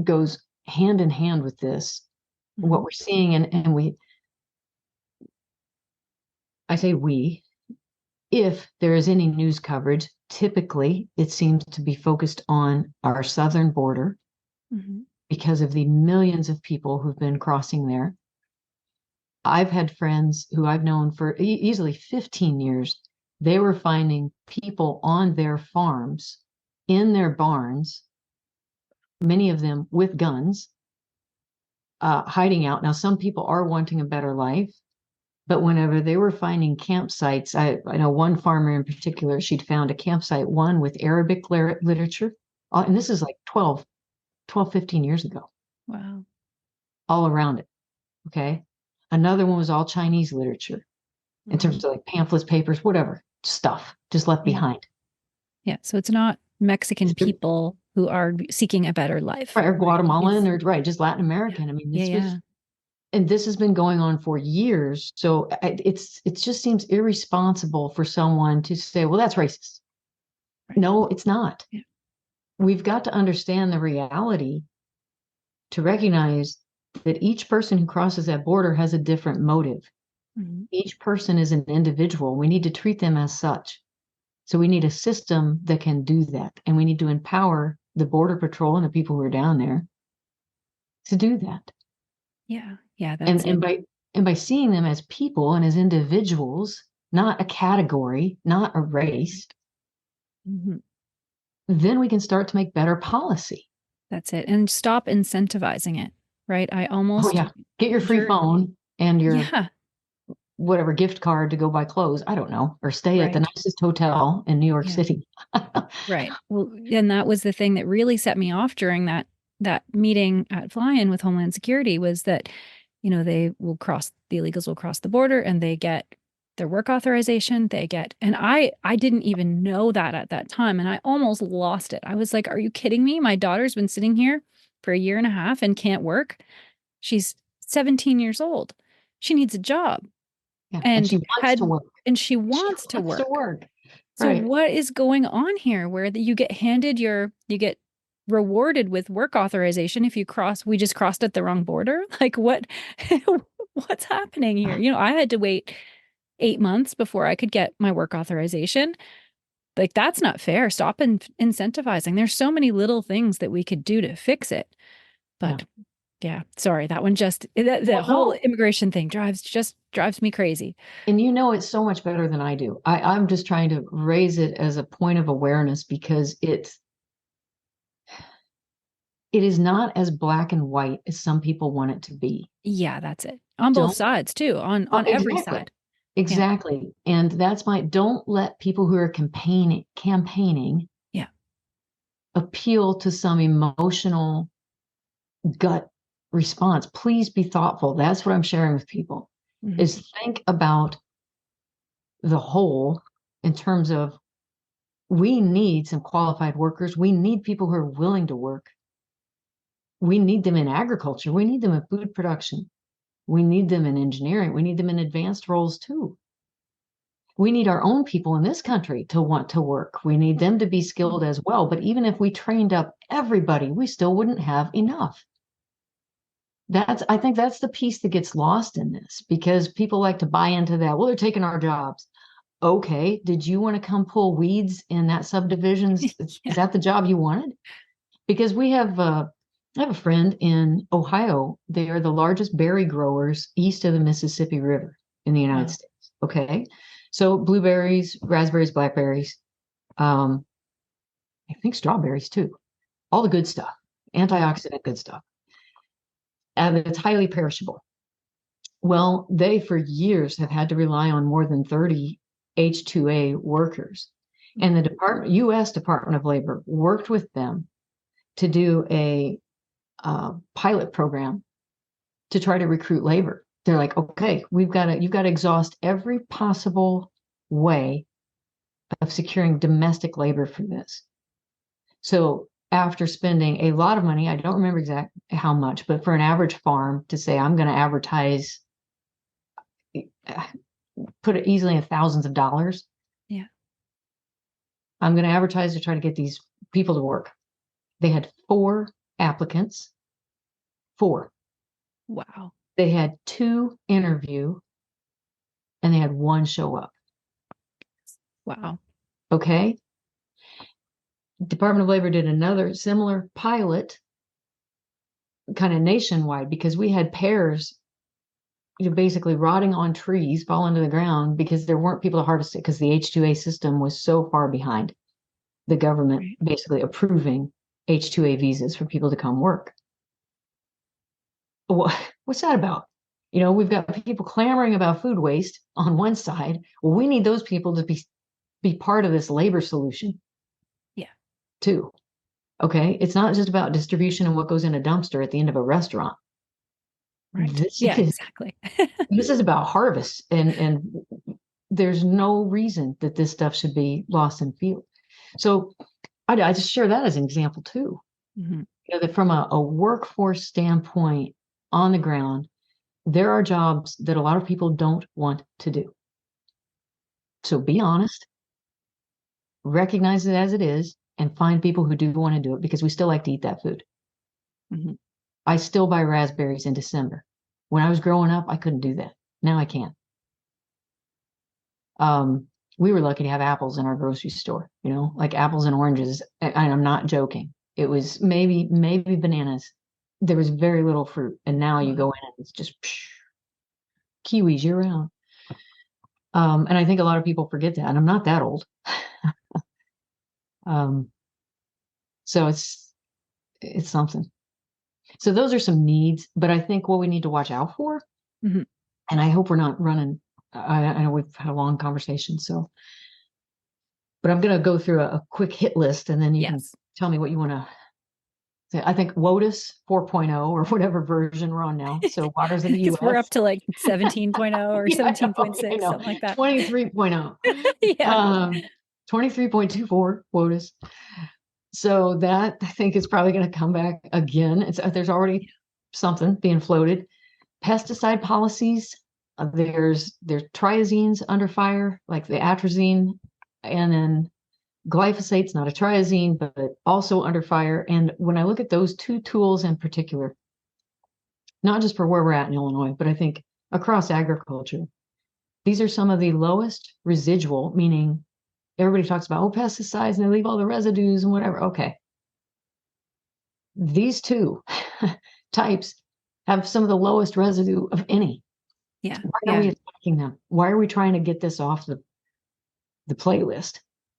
goes hand in hand with this. What Mhm. we're seeing, I say if there is any news coverage, typically it seems to be focused on our southern border Mhm. because of the millions of people who've been crossing there. I've had friends who I've known for easily 15 years. They were finding people on their farms, in their barns, many of them with guns, hiding out. Now, some people are wanting a better life, but whenever they were finding campsites, I know one farmer in particular, she'd found a campsite, one with Arabic literature, and this is like 15 years ago, Wow. all around it. Okay. Another one was all Chinese literature. in terms of like pamphlets, papers, whatever stuff just left Yeah. behind. Yeah. So it's not Mexican people who are seeking a better life. Right, or Guatemalan, It's, or right, just Latin yeah. American. I mean, Yeah. this was, Yeah. and this has been going on for years. So it just seems irresponsible for someone to say, well, that's racist. Right. No, it's not. Yeah. We've got to understand the reality to recognize that each person who crosses that border has a different motive. Mhm. Each person is an individual. We need to treat them as such. So we need a system that can do that. And we need to empower the Border Patrol and the people who are down there to do that. Yeah. Yeah. And That's and it. by seeing them as people and as individuals, not a category, not a race, Mhm. then we can start to make better policy. That's it. And stop incentivizing it. Right. I Oh almost, yeah, get your free you're, phone and your yeah. whatever gift card to go buy clothes. I don't know, or stay at the Right. nicest hotel in New York Yeah. City. Right. Well, and that was the thing that really set me off during that meeting at Fly-In with Homeland Security was that, the illegals will cross the border and they get their work authorization. And I didn't even know that at that time. And I almost lost it. I was like, are you kidding me? My daughter's been sitting here for a year and a half and can't work. She's 17 years old. She needs a job Yeah, and and she wants to work. she She wants to wants to work. work. So Right. what is going on here where you get rewarded with work authorization if we just crossed at the wrong border? Like what, what's happening here? I had to wait 8 months before I could get my work authorization. Like that's not fair. Stop incentivizing. There's so many little things that we could do to fix it. Yeah. But yeah, sorry, that one the Well, whole no. immigration thing drives me crazy. And it's so much better than I do. I'm just trying to raise it as a point of awareness because it is not as black and white as some people want it to be. Yeah, that's it. On both Don't, sides too, oh, on every exactly. side. Yeah. Exactly. And don't let people who are campaigning Yeah. appeal to some emotional gut response. Please be thoughtful. That's what I'm sharing with people Mhm. is think about the whole in terms of we need some qualified workers. We need people who are willing to work. We need them in agriculture. We need them in food production. We need them in engineering. We need them in advanced roles too. We need our own people in this country to want to work. We need them to be skilled as well. But even if we trained up everybody, we still wouldn't have enough. I think that's the piece that gets lost in this because people like to buy into that. Well, they're taking our jobs. Okay, did you want to come pull weeds in that subdivisions? Is Yeah. that the job you wanted? Because I have a friend in Ohio. They are the largest berry growers east of the Mississippi River in the United Wow. States. Okay, so blueberries, raspberries, blackberries, um, I think strawberries too. All the good stuff, antioxidant good stuff, and it's highly perishable. Well, they for years have had to rely on more than 30 H-2A workers. And the U.S. Department of Labor worked with them to do a pilot program to try to recruit labor. They're like, okay, you've got to exhaust every possible way of securing domestic labor for this. So after spending a lot of money, I don't remember exactly how much, but for an average farm to say, I'm going to advertise, put it easily in thousands of dollars. Yeah. I'm going to advertise to try to get these people to work. They had 4 applicants, 4. Wow. They had 2 interview and they had 1 show up. Wow. Okay. Department of Labor did another similar pilot kind of nationwide because we had pears basically rotting on trees, falling to the ground because there weren't people to harvest it because the H-2A system was so far behind the government Right. basically approving H-2A visas for people to come work. What's that about? We've got people clamoring about food waste on one side. Well, we need those people to be part of this labor solution Yeah. too. Okay. It's not just about distribution and what goes in a dumpster at the end of a restaurant. Right. This Yeah, is exactly. this is about harvest and there's no reason that this stuff should be lost in field. So I just share that as an example too. Mm-hmm. That from a workforce standpoint on the ground, there are jobs that a lot of people don't want to do. So be honest, recognize it as it is, and find people who do want to do it, because we still like to eat that food. Mm-hmm. I still buy raspberries in December. When I was growing up, I couldn't do that. Now I can. We were lucky to have apples in our grocery store, like apples and oranges. And I'm not joking. It was maybe bananas. There was very little fruit. And now you go in and it's just kiwis year round. And I think a lot of people forget that. And I'm not that old. So it's something. So those are some needs, but I think what we need to watch out for, mm-hmm. and I hope we're not running, I know we've had a long conversation, but I'm going to go through a quick hit list, and then you can tell me what you want to say. I think WOTUS 4.0 or whatever version we're on now. So waters of the U.S. We're up to like 17.0 or 17.6, something like that. 23.0. Yeah. 23.24 WOTUS. So that I think is probably going to come back again. There's already something being floated. Pesticide policies. There's triazines under fire, like the atrazine, and then glyphosate's not a triazine, but also under fire. And when I look at those two tools in particular, not just for where we're at in Illinois, but I think across agriculture, these are some of the lowest residual, meaning everybody talks about, pesticides, and they leave all the residues and whatever. Okay. These two types have some of the lowest residue of any. Yeah. Why are we attacking them? Why are we trying to get this off the playlist?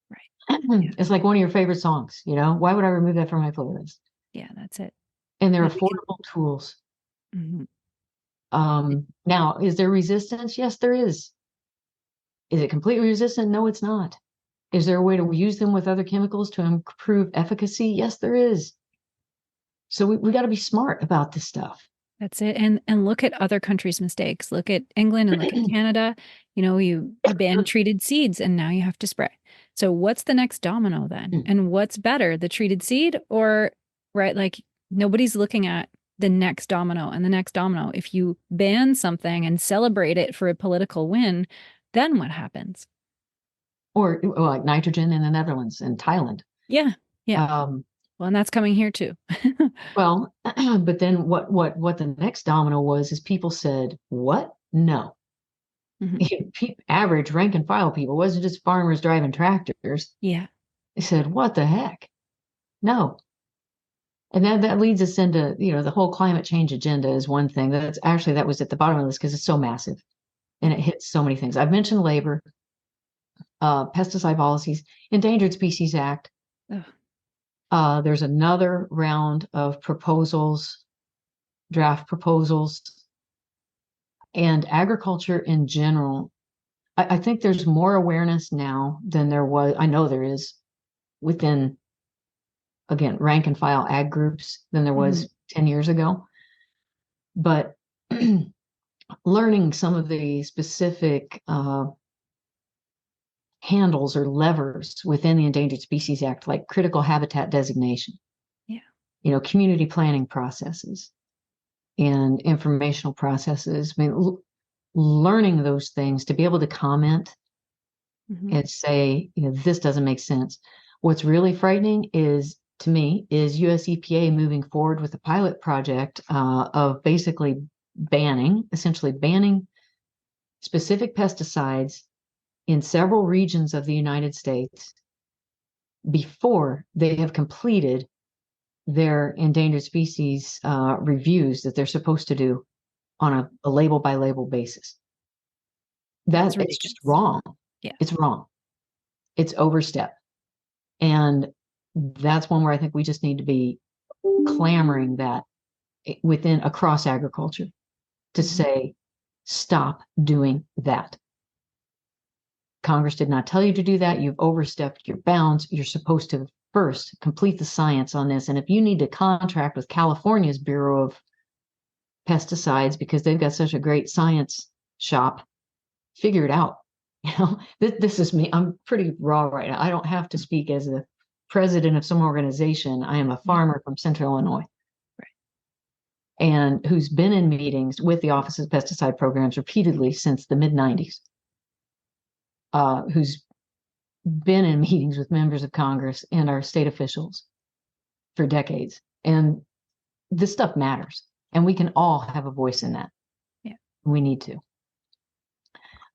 Right. It's like one of your favorite songs, Why would I remove that from my playlist? Yeah, that's it. And they're affordable tools. Mm-hmm. Now, is there resistance? Yes, there is. Is it completely resistant? No, it's not. Is there a way to use them with other chemicals to improve efficacy? Yes, there is. So we got to be smart about this stuff. That's it. And look at other countries' mistakes. Look at England and look at Canada. You banned treated seeds and now you have to spray. So what's the next domino then? And what's better, the treated seed or, right? Like nobody's looking at the next domino and the next domino. If you ban something and celebrate it for a political win, then what happens? Or like nitrogen in the Netherlands and Thailand. Yeah. Yeah. Well, and that's coming here too. Well, but then what the next domino was is people said, what? No. Mm-hmm. Average rank and file people, wasn't just farmers driving tractors. Yeah. They said, what the heck? No. And that leads us into, the whole climate change agenda is one thing. That was at the bottom of this because it's so massive and it hits so many things. I've mentioned labor, pesticide policies, Endangered Species Act. There's another round of proposals, draft proposals, and agriculture in general. I think there's more awareness now than there was. I know there is within, again, rank and file ag groups than there was 10 years ago. But learning some of the specific handles or levers within the Endangered Species Act, like critical habitat designation, community planning processes and informational processes. I mean, learning those things to be able to comment and say, this doesn't make sense. What's really frightening to me is US EPA moving forward with a pilot project of basically essentially banning specific pesticides in several regions of the United States before they have completed their endangered species reviews that they're supposed to do on a label by label basis. It's just wrong. Yeah. It's wrong. It's overstep. And that's one where I think we just need to be clamoring that across agriculture to say, stop doing that. Congress did not tell you to do that. You've overstepped your bounds. You're supposed to first complete the science on this. And if you need to contract with California's Bureau of Pesticides because they've got such a great science shop, figure it out. This is me. I'm pretty raw right now. I don't have to speak as a president of some organization. I am a Yeah. farmer from Central Illinois Right. and who's been in meetings with the Office of Pesticide Programs repeatedly since the mid 90s, who's been in meetings with members of Congress and our state officials for decades. And this stuff matters. And we can all have a voice in that. Yeah. We need to.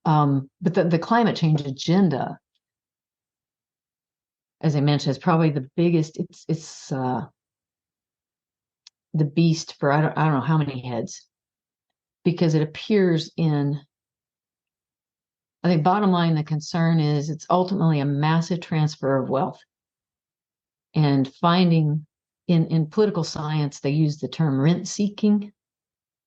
But the climate change agenda, as I mentioned, is probably the biggest. It's the beast for I don't know how many heads, because it appears in. I think bottom line, the concern is it's ultimately a massive transfer of wealth, and finding in political science they use the term rent seeking,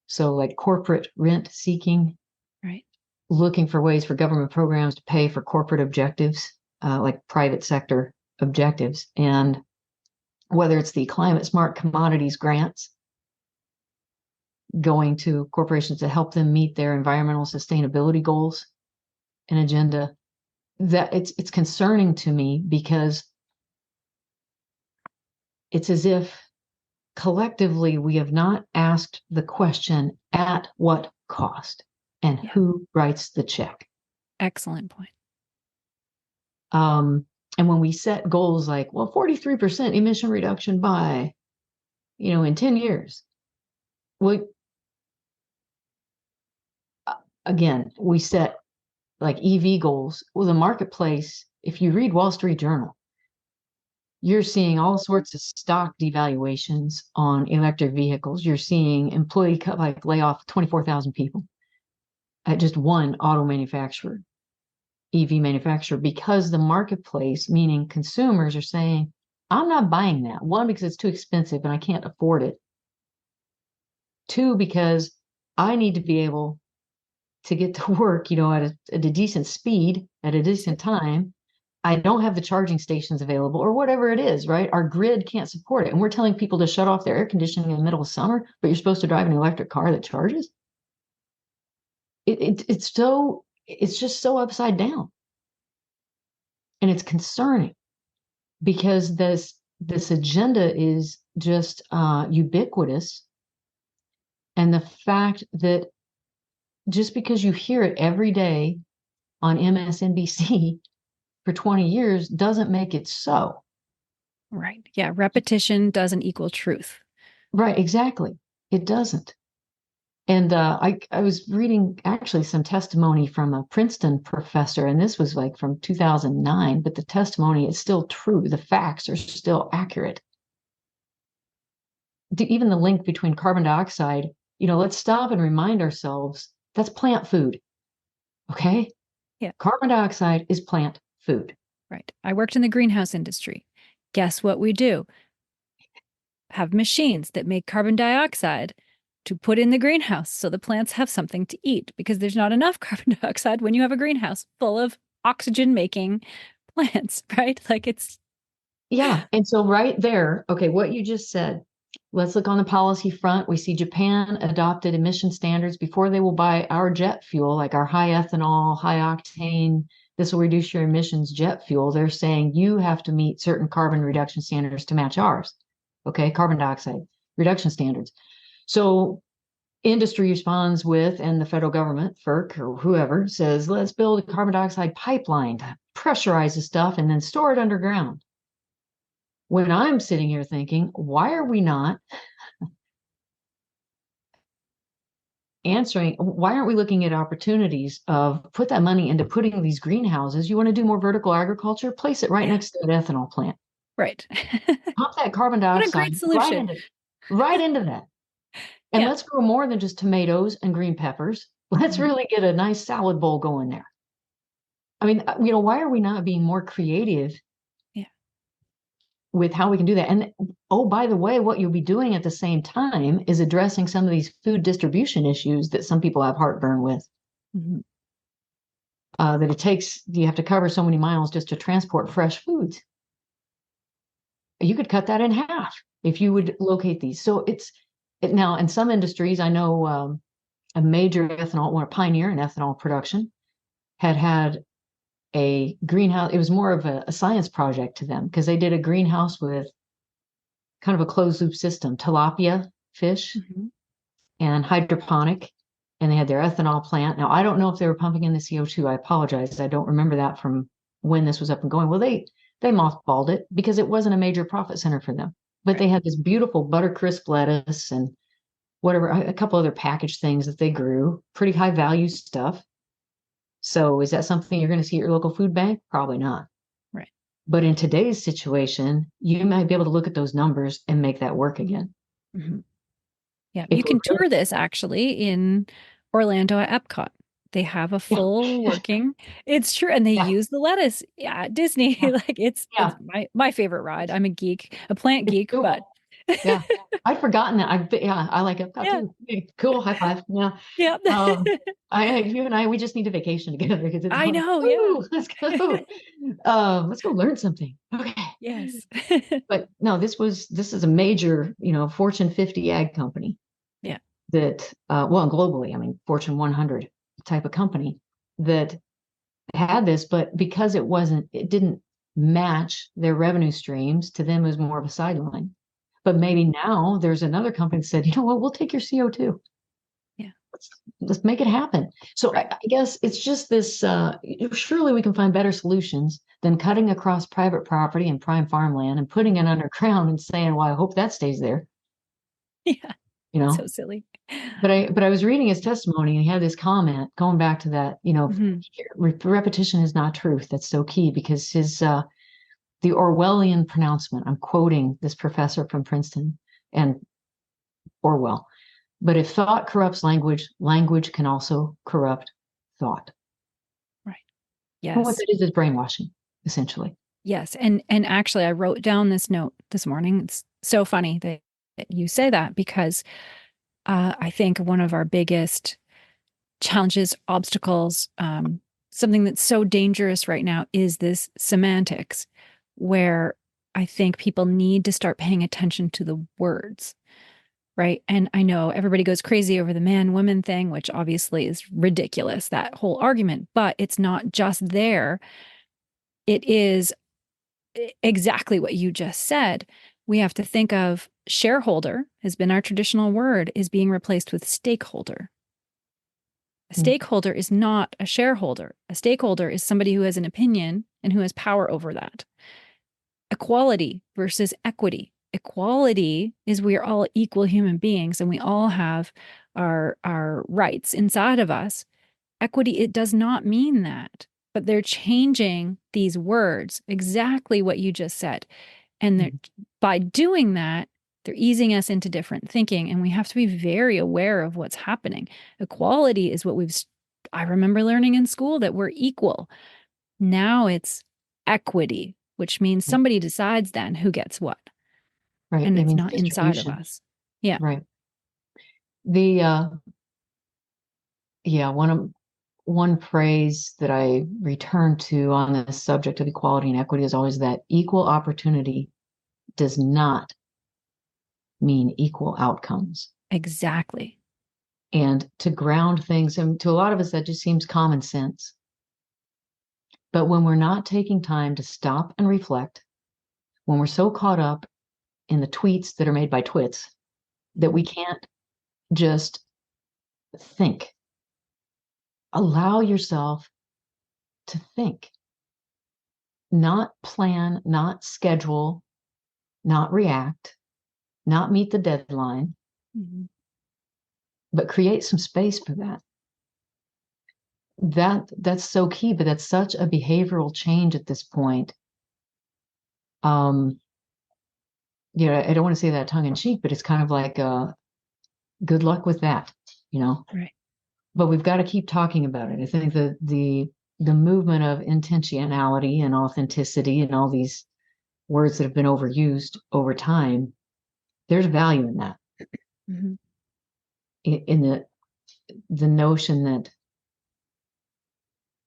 so like corporate rent seeking, Right. looking for ways for government programs to pay for corporate objectives, like private sector objectives, and whether it's the climate smart commodities grants going to corporations to help them meet their environmental sustainability goals and agenda, that it's concerning to me because it's as if collectively we have not asked the question, at what cost and Yeah. who writes the check. Excellent point. And when we set goals like, well, 43% emission reduction by, in 10 years, well, again, we set like EV goals. Well, the marketplace, if you read Wall Street Journal, you're seeing all sorts of stock devaluations on electric vehicles. You're seeing employee cut, like lay off 24,000 people at just one auto manufacturer, EV manufacturer, because the marketplace, meaning consumers, are saying, I'm not buying that. One, because it's too expensive and I can't afford it. Two, because I need to be able to get to work, at a decent speed, at a decent time. I don't have the charging stations available or whatever it is, right? Our grid can't support it. And we're telling people to shut off their air conditioning in the middle of summer, but you're supposed to drive an electric car that charges. It's just so upside down. And it's concerning because this agenda is just ubiquitous. And the fact that just because you hear it every day on MSNBC for 20 years doesn't make it so. Right. Yeah. Repetition doesn't equal truth. Right, exactly. It doesn't. And I was reading actually some testimony from a Princeton professor, and this was like from 2009, but the testimony is still true. The facts are still accurate. Even the link between carbon dioxide, let's stop and remind ourselves that's plant food. Okay? Yeah. Carbon dioxide is plant food. Right. I worked in the greenhouse industry. Guess what we do? Have machines that make carbon dioxide to put in the greenhouse so the plants have something to eat, because there's not enough carbon dioxide when you have a greenhouse full of oxygen making plants, right? Like it's. Yeah. And so right there, okay, what you just said, let's look on the policy front. We see Japan adopted emission standards before they will buy our jet fuel, like our high ethanol, high octane, this will reduce your emissions jet fuel. They're saying you have to meet certain carbon reduction standards to match ours. Okay, carbon dioxide reduction standards. So industry responds with, and the federal government, FERC or whoever, says, let's build a carbon dioxide pipeline to pressurize the stuff and then store it underground. When I'm sitting here thinking, why are we not why aren't we looking at opportunities of put that money into putting these greenhouses? You want to do more vertical agriculture? Place it right next to an ethanol plant. Right. Pump that carbon What a dioxide great solution. right into that. And let's grow more than just tomatoes and green peppers. Let's really get a nice salad bowl going there. I mean, why are we not being more creative with how we can do that? And oh, by the way, what you'll be doing at the same time is addressing some of these food distribution issues that some people have heartburn with. Mm-hmm. That you have to cover so many miles just to transport fresh foods. You could cut that in half if you would locate these. So now in some industries, I know a major ethanol, one pioneer in ethanol production, had a greenhouse. It was more of a science project to them because they did a greenhouse with kind of a closed loop system, tilapia fish Mhm. and hydroponic, and they had their ethanol plant. Now, I don't know if they were pumping in the CO2. I apologize. I don't remember that from when this was up and going. Well, they mothballed it because it wasn't a major profit center for them. But they Right. had this beautiful buttercrisp lettuce and whatever, a couple other packaged things that they grew, pretty high value stuff. So is that something you're going to see at your local food bank? Probably not. Right. But in today's situation, you might be able to look at those numbers and make that work again. Mhm. Yeah, If you we're can really, tour this actually in Orlando at Epcot. They have a yeah, full working. It's true, and they yeah, use the lettuce. Yeah, at Disney, yeah, like it's yeah. my favorite ride. I'm a geek, a plant It's geek, but cool. Yeah. I'd forgotten that. Yeah, I like Epcot yeah, too. Okay, cool. High five. Yeah. yeah. You and I, we just need a vacation together because it's I like, know, yeah. ooh, let's go. Let's go learn something. Okay. Yes. But no, this is a major, Fortune 50 ag company Yeah. that, well, globally, I mean, Fortune 100 type of company that had this, but because it didn't match their revenue streams, to them it was more of a sideline. But maybe now there's another company that said, you know what, we'll take your CO2. Yeah. Let's make it happen. So Right. I guess it's just this, surely we can find better solutions than cutting across private property and prime farmland and putting it underground and saying, well, I hope that stays there, Yeah. you So know? silly. But I was reading his testimony and he had this comment going back to that, Mhm. repetition is not truth. That's so key because the Orwellian pronouncement, I'm quoting this professor from Princeton and Orwell, but if thought corrupts language, language can also corrupt thought. Right. And what Yes. that is brainwashing, essentially. Yes. And actually I wrote down this note this morning. It's so funny that you say that because I think one of our biggest challenges, obstacles, something that's so dangerous right now is this semantics, where I think people need to start paying attention to the words, right? And I know everybody goes crazy over the man woman thing, which obviously is ridiculous, that whole argument, but it's not just there. It is exactly what you just said. We have to think of shareholder has been our traditional word, is being replaced with stakeholder. A Mm, stakeholder is not a shareholder. A stakeholder is somebody who has an opinion and who has power over that. Equality versus equity. Equality is we are all equal human beings and we all have our rights inside of us. Equity, it does not mean that, but they're changing these words, exactly what you just said. And mm, by doing that, they're easing us into different thinking. And we have to be very aware of what's happening. Equality is what I remember learning in school that we're equal. Now it's equity, which means right. somebody decides then who gets what. Right. And It it's means not inside of distribution. us. Yeah. Right. The yeah, one phrase that I return to on the subject of equality and equity is always that equal opportunity does not mean equal outcomes. Exactly. And to ground things, and to a lot of us, that just seems common sense. But when we're not taking time to stop and reflect, when we're so caught up in the tweets that are made by twits that we can't just think, allow yourself to think, not plan, not schedule, not react, not meet the deadline, Mhm. but create some space for that. That's so key, but that's such a behavioral change at this point. Um, I don't want to say that tongue in cheek, but it's kind of like good luck with that, you know. Right. But we've got to keep talking about it. I think the movement of intentionality and authenticity and all these words that have been overused over time, there's value in that. Mhm. In the notion that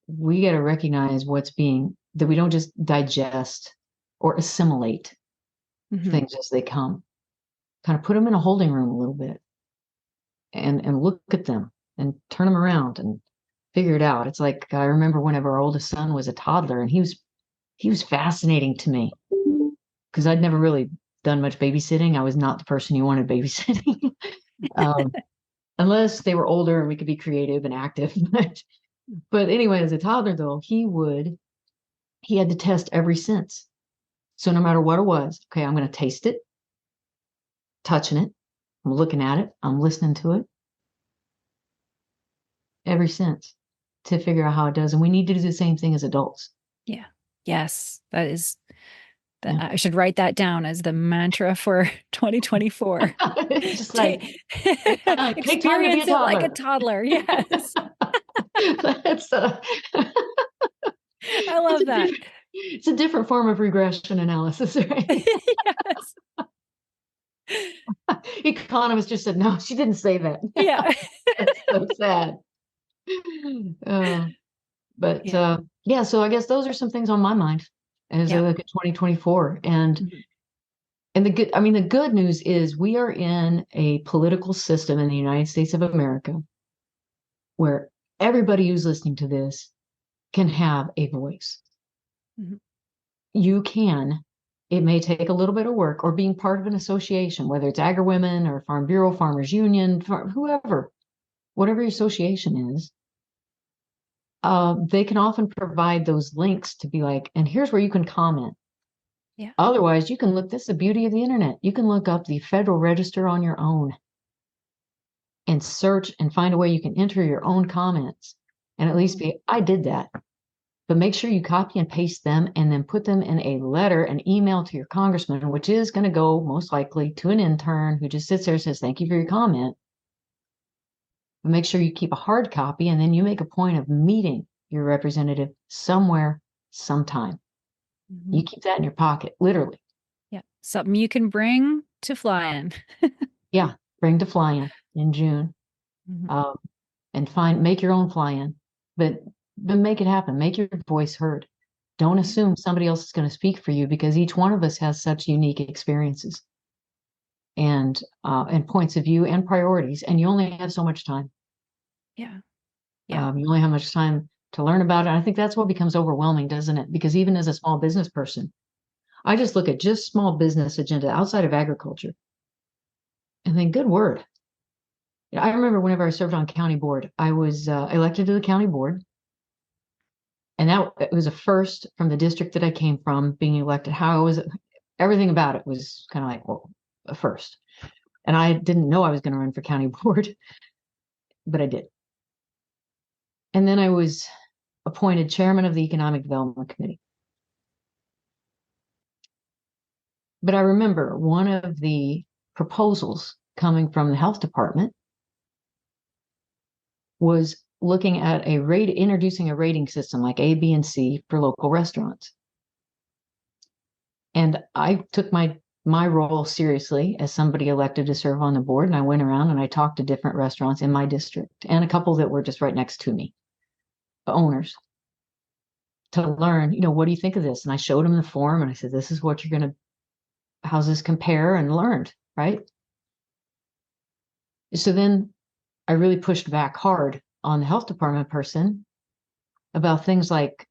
we got to recognize that we don't just digest or assimilate Mhm. things as they come. Kind of put them in a holding room a little bit and look at them and turn them around and figure it out. It's like I remember whenever our oldest son was a toddler, and he was fascinating to me because I'd never really done much babysitting. I was not the person you wanted babysitting, um, unless they were older and we could be creative and active. But anyway, as a toddler, though, he had to test every sense. So no matter what it was, okay, I'm going to taste it, touching it, I'm looking at it, I'm listening to it, every sense to figure out how it does. And we need to do the same thing as adults. Yeah. Yes. That Yeah. I should write that down as the mantra for 2024. It's just like take time to be a Experience it like a toddler. toddler. Yes. That's I love that. it's a different form of regression analysis, right? Yes. Economist just said, no, she didn't say that. Yeah. That's so sad. Uh, but Yeah. yeah, so I guess those are some things on my mind as I Yeah. look at 2024. Mhm. And the good news is we are in a political system in the United States of America where everybody who's listening to this can have a voice. Mhm. You can, it may take a little bit of work or being part of an association, whether it's Agri-Women or Farm Bureau, Farmers Union, whoever, whatever your association is, they can often provide those links to be like, and here's where you can comment. Yeah. Otherwise, you can look, this is the beauty of the internet. You can look up the Federal Register on your own and search and find a way you can enter your own comments and at least be, I did that. But make sure you copy and paste them and then put them in a letter, an email to your congressman, which is going to go most likely to an intern who just sits there and says, thank you for your comment. But make sure you keep a hard copy and then you make a point of meeting your representative somewhere, sometime. You Mhm. keep that in your pocket, literally. Yeah. Something you can bring to fly in. Yeah, bring to fly in June, Mhm. um, and make your own fly-in, but make it happen. Make your voice heard. Don't Yeah. assume somebody else is going to speak for you because each one of us has such unique experiences and points of view and priorities, and you only have so much time. Yeah. Yeah. You only have much time to learn about it. And I think that's what becomes overwhelming, doesn't it? Because even as a small business person, I just look at just small business agenda outside of agriculture and think, good word. I remember whenever I served on county board, I was elected to the county board. And that it was a first from the district that I came from, being elected. How I was, everything about it was kind of like, well, a first. And I didn't know I was going to run for county board, but I did. And then I was appointed chairman of the Economic Development Committee. But I remember one of the proposals coming from the health department was looking at introducing a rating system like A, B, and C for local restaurants. And I took my role seriously as somebody elected to serve on the board. And I went around and I talked to different restaurants in my district and a couple that were just right next to me, owners, to learn, what do you think of this? And I showed them the form and I said, this is what how's this compare, and learned, right? So then I really pushed back hard on the health department person about things like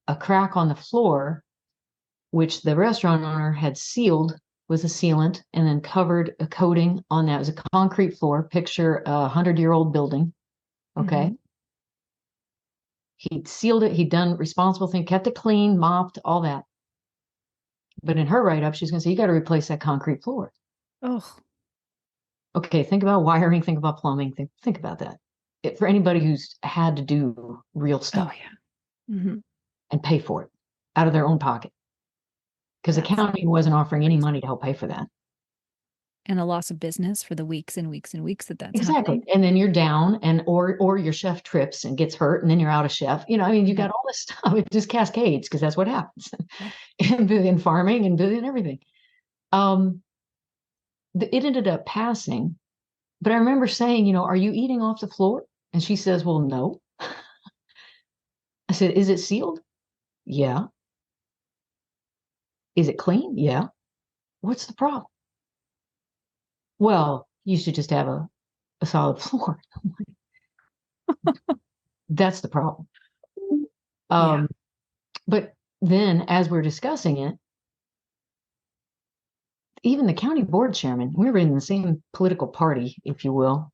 a crack on the floor, which the restaurant owner had sealed with a sealant and then covered a coating on that. It was a concrete floor. Picture a 100-year-old building. Okay. Mhm. He'd sealed it. He'd done responsible thing, kept it clean, mopped, all that. But in her write-up, she's going to say, you got to replace that concrete floor. Oh. Okay. Think about wiring. Think about plumbing. Think about that. For anybody who's had to do real Oh stuff yeah. Mhm. and pay for it out of their own pocket, because the That's county wasn't offering any crazy. money to help pay for that. And a loss of business for the weeks and weeks and weeks that's Exactly. happening. And then you're down or your chef trips and gets hurt and then you're out of chef. I mean, you Mhm. got all this stuff. It just cascades because that's what happens Yeah. in farming and everything. Um, it ended up passing, but I remember saying, are you eating off the floor? And she says, well, no. I said, is it sealed? Yeah. Is it clean? Yeah. What's the problem? Well, you should just have a solid floor. That's the problem. Yeah. Um, but then as we're discussing it, even the county board chairman, we were in the same political party, if you will.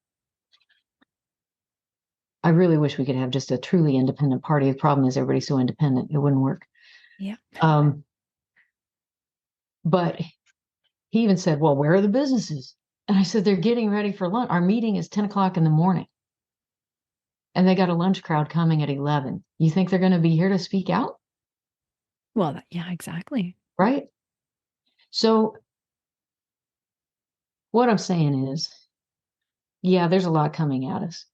I really wish we could have just a truly independent party. The problem is everybody's so independent, it wouldn't work. Yeah. Um, but he even said, well, where are the businesses? And I said, they're getting ready for lunch. Our meeting is 10 o'clock in the morning, and they got a lunch crowd coming at 11. You think they're going to be here to speak out? Well, yeah, exactly. Right? So what I'm saying is, yeah, there's a lot coming at us,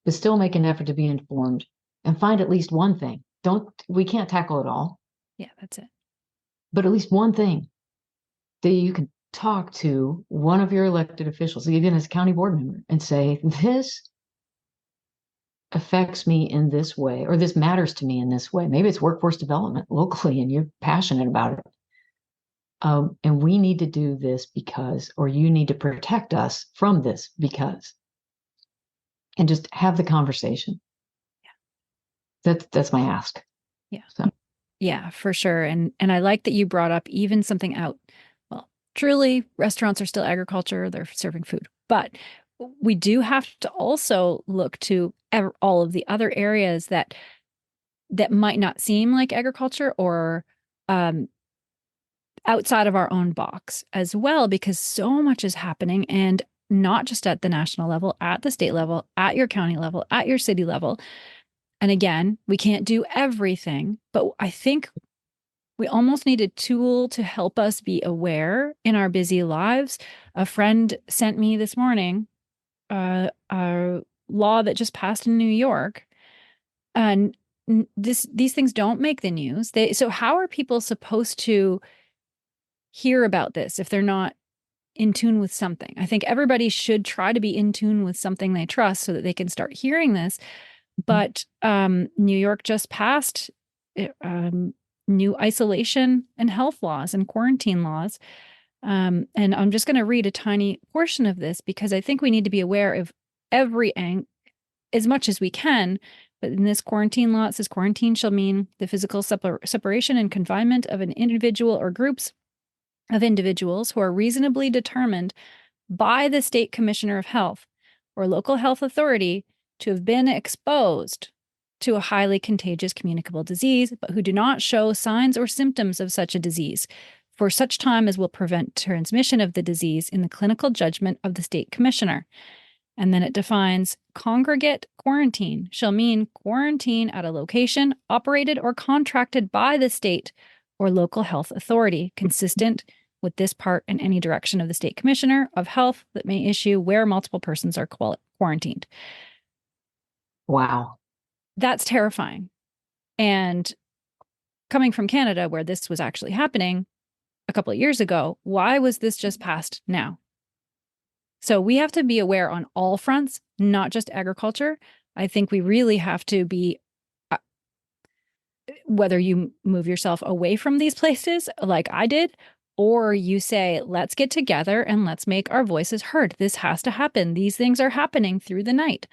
but still make an effort to be informed and find at least one thing. We can't tackle it all, Yeah, that's it. but at least one thing that you can talk to one of your elected officials, even as a county board member, and say, this affects me in this way, or this matters to me in this way. Maybe it's workforce development locally and you're passionate about it. And we need to do this because, or you need to protect us from this because, and just have the conversation. That's my ask. Yeah. So, Yeah, for sure. And I like that you brought up even something out. Well, truly, restaurants are still agriculture, they're serving food. But we do have to also look to all of the other areas that might not seem like agriculture or um, outside of our own box as well, because so much is happening and not just at the national level, at the state level, at your county level, at your city level. And again, we can't do everything, but I think we almost need a tool to help us be aware in our busy lives. A friend sent me this morning a law that just passed in New York, and these things don't make the news. So how are people supposed to hear about this if they're not in tune with something? I think everybody should try to be in tune with something they trust so that they can start hearing this. But New York just passed um, new isolation and health laws and quarantine laws. And I'm just going to read a tiny portion of this because I think we need to be aware of every as much as we can. But in this quarantine law, it says quarantine shall mean the physical separation and confinement of an individual or groups of individuals who are reasonably determined by the state commissioner of health or local health authority to have been exposed to a highly contagious communicable disease, but who do not show signs or symptoms of such a disease for such time as will prevent transmission of the disease in the clinical judgment of the state commissioner. And then it defines congregate quarantine shall mean quarantine at a location operated or contracted by the state or local health authority, consistent with this part in any direction of the state commissioner of health that may issue where multiple persons are quarantined. wow. That's terrifying. And coming from Canada, where this was actually happening a couple of years ago, why was this just passed now? So we have to be aware on all fronts, not just agriculture. I think we really have to be, whether you move yourself away from these places like I did, or you say, let's get together and let's make our voices heard. This has to happen. These things are happening through the night.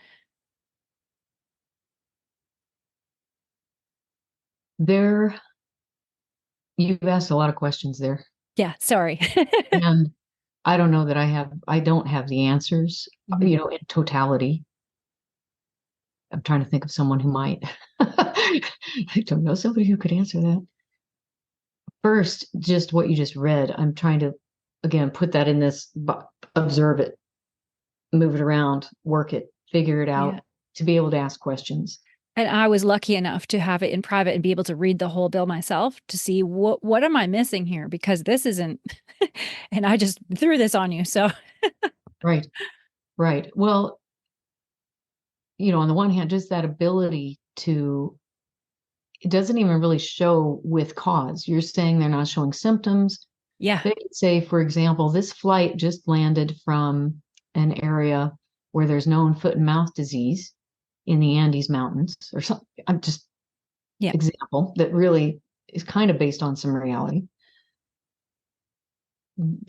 There, you've asked a lot of questions there. Yeah, sorry. And I don't know that I don't have the answers, Mhm. in totality. I'm trying to think of someone who might. I don't know somebody who could answer that. First, just what you just read, I'm trying to, again, put that in this, observe it, move it around, work it, figure it Yeah. out, to be able to ask questions. And I was lucky enough to have it in private and be able to read the whole bill myself to see what am I missing here, because this isn't and I just threw this on you. So Right, right. Well, on the one hand, just that ability to, it doesn't even really show with cause. You're saying they're not showing symptoms. yeah. They could say, for example, this flight just landed from an area where there's known foot and mouth disease in the Andes Mountains or something. I'm just Yeah. example that really is kind of based on some reality.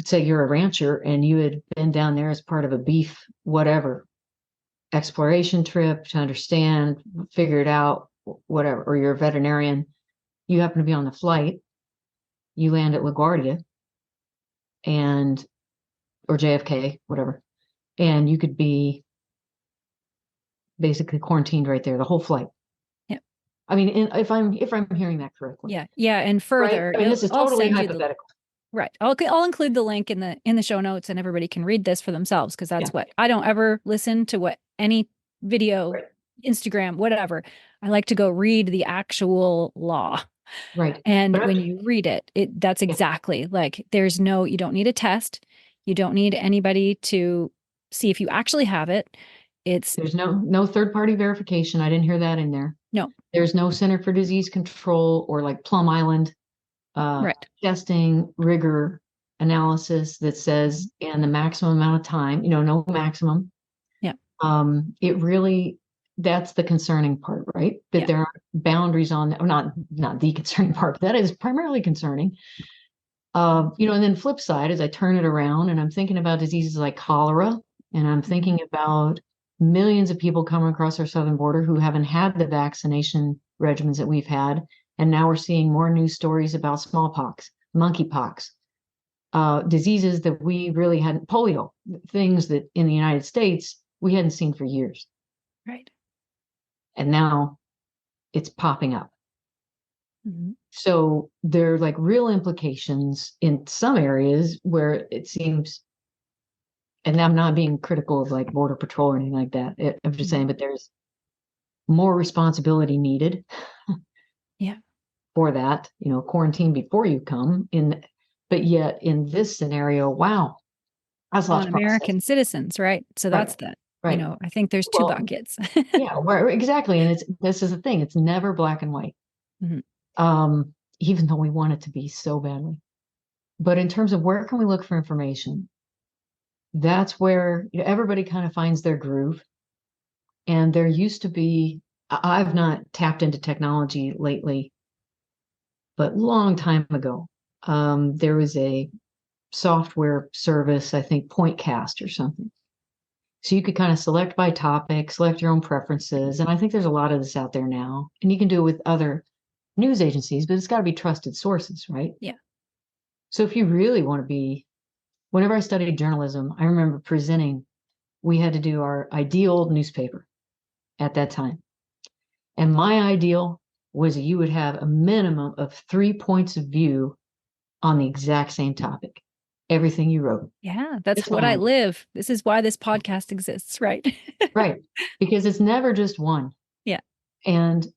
Say you're a rancher and you had been down there as part of a beef, whatever, exploration trip to understand, figure it out, whatever, or you're a veterinarian, you happen to be on the flight, you land at LaGuardia and or JFK, whatever, and you could be basically quarantined right there the whole flight. Yeah. I mean, if I'm hearing that correctly. Yeah. Yeah. And Right? further, I mean, this is I'll totally send you the hypothetical. right. I'll include the link in the show notes, and everybody can read this for themselves, because Yeah. that's what I don't ever listen to what any video, Right. Instagram, whatever. I like to go read the actual law. Right. And But when you read it, that's yeah, exactly like you don't need a test. You don't need anybody to see if you actually have it. It's there's no third party verification. I didn't hear that in there. no, There's no Center for Disease Control or like Plum Island right. testing rigor analysis that says in the maximum amount of time, no maximum. Yeah. It really, that's the concerning part, right? That Yeah. there are boundaries on that, or not the concerning part, but that is primarily concerning. And then flip side, as I turn it around and I'm thinking about diseases like cholera, and I'm thinking about millions of people coming across our southern border who haven't had the vaccination regimens that we've had. And now we're seeing more news stories about smallpox, monkeypox, diseases that we really hadn't, polio, things that in the United States we hadn't seen for years. Right. And now it's popping up. Mm-hmm. So there are like real implications in some areas where it seems, and I'm not being critical of like Border Patrol or anything like that. I'm just saying, but there's more responsibility needed. Yeah. For that, quarantine before you come in. But yet in this scenario, wow, that's a lot On to process. American citizens, right? So Right. that's the, Right. I think there's two Well, buckets. yeah, exactly. And this is the thing, it's never black and white. Mm-hmm. Even though we want it to be so badly. But in terms of where can we look for information, that's where everybody kind of finds their groove. And there used to be, I've not tapped into technology lately, but long time ago, there was a software service, I think Pointcast or something. So you could kind of select by topic, select your own preferences. And I think there's a lot of this out there now. And you can do it with other news agencies, but it's got to be trusted sources, right? Yeah. So if you really want to be, whenever I studied journalism, I remember presenting, we had to do our ideal newspaper at that time. And my ideal was that you would have a minimum of 3 points of view on the exact same topic, everything you wrote. Yeah. That's That's what my I idea. live. This is why this podcast exists, right? Right. Because it's never just one. Yeah. And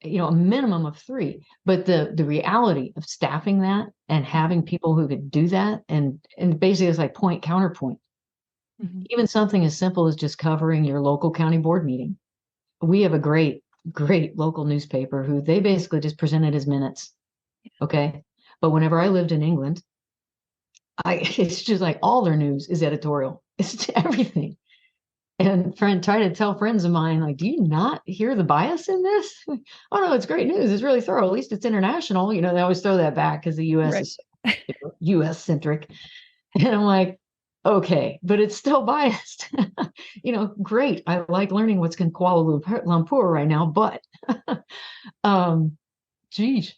a minimum of three. But the reality of staffing that and having people who could do that and basically it's like point counterpoint. Mm-hmm. Even something as simple as just covering your local county board meeting. We have a great, great local newspaper who they basically just present it as minutes. Okay. But whenever I lived in England, it's just like all their news is editorial. It's everything. And try to tell friends of mine, like, do you not hear the bias in this? Oh no, it's great news. It's really thorough. At least it's international. They always throw that back because the US Right. is US centric. And I'm like, okay, but it's still biased. Great. I like learning what's in Kuala Lumpur right now, but geez.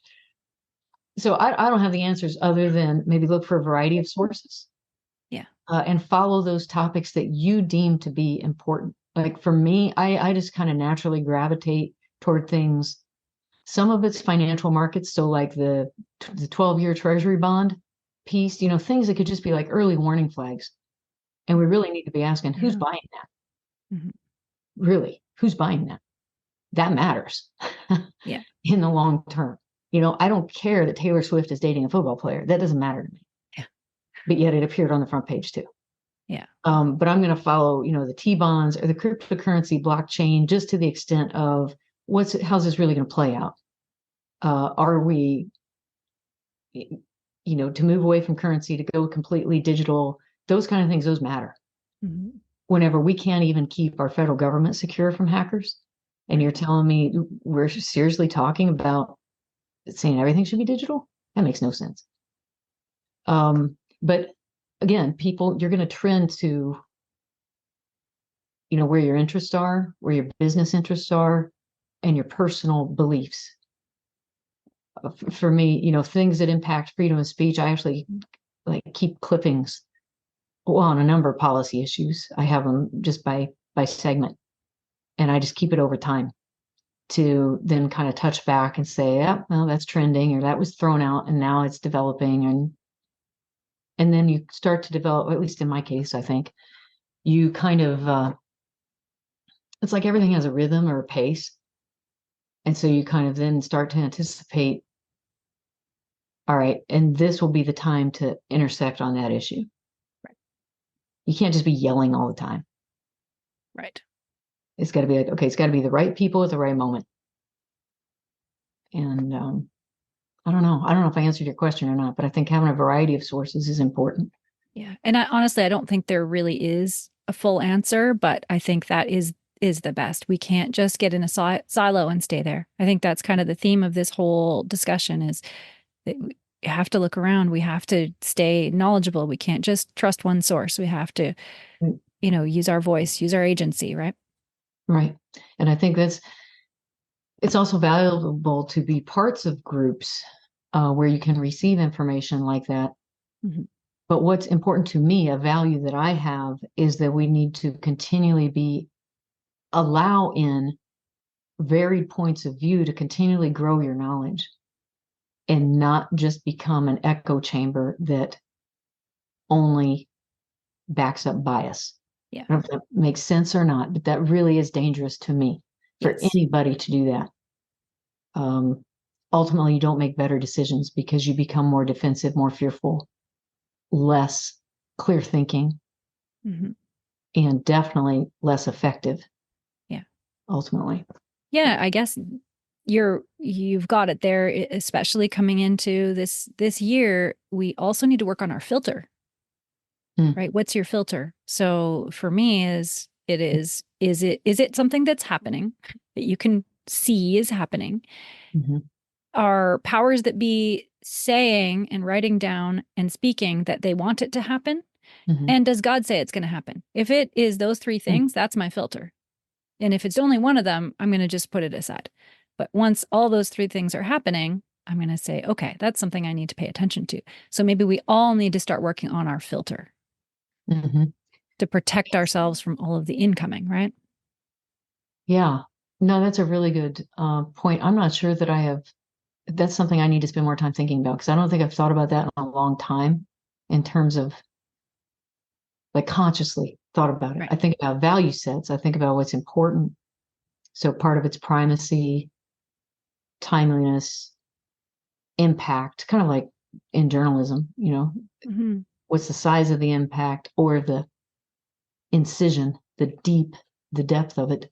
So I don't have the answers other than maybe look for a variety of sources. Yeah. And follow those topics that you deem to be important. Like for me, I just kind of naturally gravitate toward things. Some of it's financial markets. So like the 12-year treasury bond piece, things that could just be like early warning flags. And we really need to be asking who's Yeah. buying that? Mm-hmm. Really, who's buying that? That matters Yeah. in the long term. I don't care that Taylor Swift is dating a football player. That doesn't matter to me. Yeah. But yet it appeared on the front page too. Yeah. But I'm going to follow, the T-bonds or the cryptocurrency blockchain just to the extent of how's this really going to play out? Are we, to move away from currency to go completely digital? Those kind of things, those matter. Mm-hmm. Whenever we can't even keep our federal government secure from hackers, and you're telling me we're seriously talking about saying everything should be digital, that makes no sense. But again, people, you're going to trend to where your interests are, where your business interests are, and your personal beliefs. For me, things that impact freedom of speech, I actually like keep clippings, well, on a number of policy issues. I have them just by segment, and I just keep it over time to then kind of touch back and say, yeah, well, that's trending, or that was thrown out and now it's developing. And then you start to develop, at least in my case, I think you kind of, it's like everything has a rhythm or a pace. And so you kind of then start to anticipate, all right, and this will be the time to intersect on that issue. Right. You can't just be yelling all the time. Right. It's got to be like, okay, it's got to be the right people at the right moment. And I don't know. I don't know if I answered your question or not, but I think having a variety of sources is important. Yeah. And honestly, I don't think there really is a full answer, but I think that is the best. We can't just get in a silo and stay there. I think that's kind of the theme of this whole discussion is that we have to look around. We have to stay knowledgeable. We can't just trust one source. We have to, Right. use our voice, use our agency, right? Right. And I think it's also valuable to be parts of groups where you can receive information like that. Mm-hmm. But what's important to me, a value that I have, is that we need to continually allow in varied points of view to continually grow your knowledge and not just become an echo chamber that only backs up bias. Yeah. I don't know if that makes sense or not, but that really is dangerous to me for Yes. anybody to do that. Ultimately, you don't make better decisions because you become more defensive, more fearful, less clear thinking, Mm-hmm. and definitely less effective. Yeah. Ultimately. Yeah, I guess you've got it there, especially coming into this year. We also need to work on our filter, right? What's your filter? So for me is it something that's happening that you can see is happening? Mm-hmm. Are powers that be saying and writing down and speaking that they want it to happen? Mm-hmm. And does God say it's going to happen? If it is those three things, that's my filter. And if it's only one of them, I'm going to just put it aside. But once all those three things are happening, I'm going to say, okay, that's something I need to pay attention to. So maybe we all need to start working on our filter Mm-hmm. to protect ourselves from all of the incoming, right? Yeah. No, that's a really good point. I'm not sure that that's something I need to spend more time thinking about because I don't think I've thought about that in a long time in terms of like consciously thought about it. Right. I think about value sets. I think about what's important. So part of it's primacy, timeliness, impact, kind of like in journalism, Mm-hmm. what's the size of the impact or the incision, the depth of it.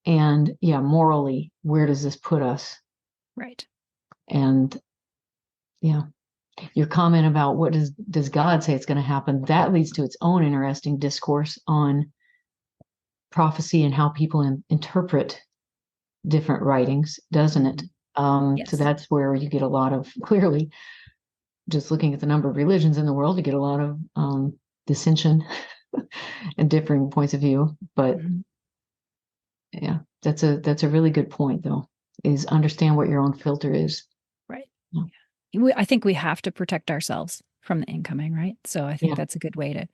And yeah, morally, where does this put us? Right. And yeah, your comment about what does God say it's going to happen, that leads to its own interesting discourse on prophecy and how people interpret different writings, doesn't it? So Yes. that's where you get a lot of clearly just looking at the number of religions in the world, you get a lot of dissension and differing points of view. But Mm-hmm. yeah, that's a really good point, though, is understand what your own filter is. Right. Yeah. I think we have to protect ourselves from the incoming, right? So I think Yeah. that's a good way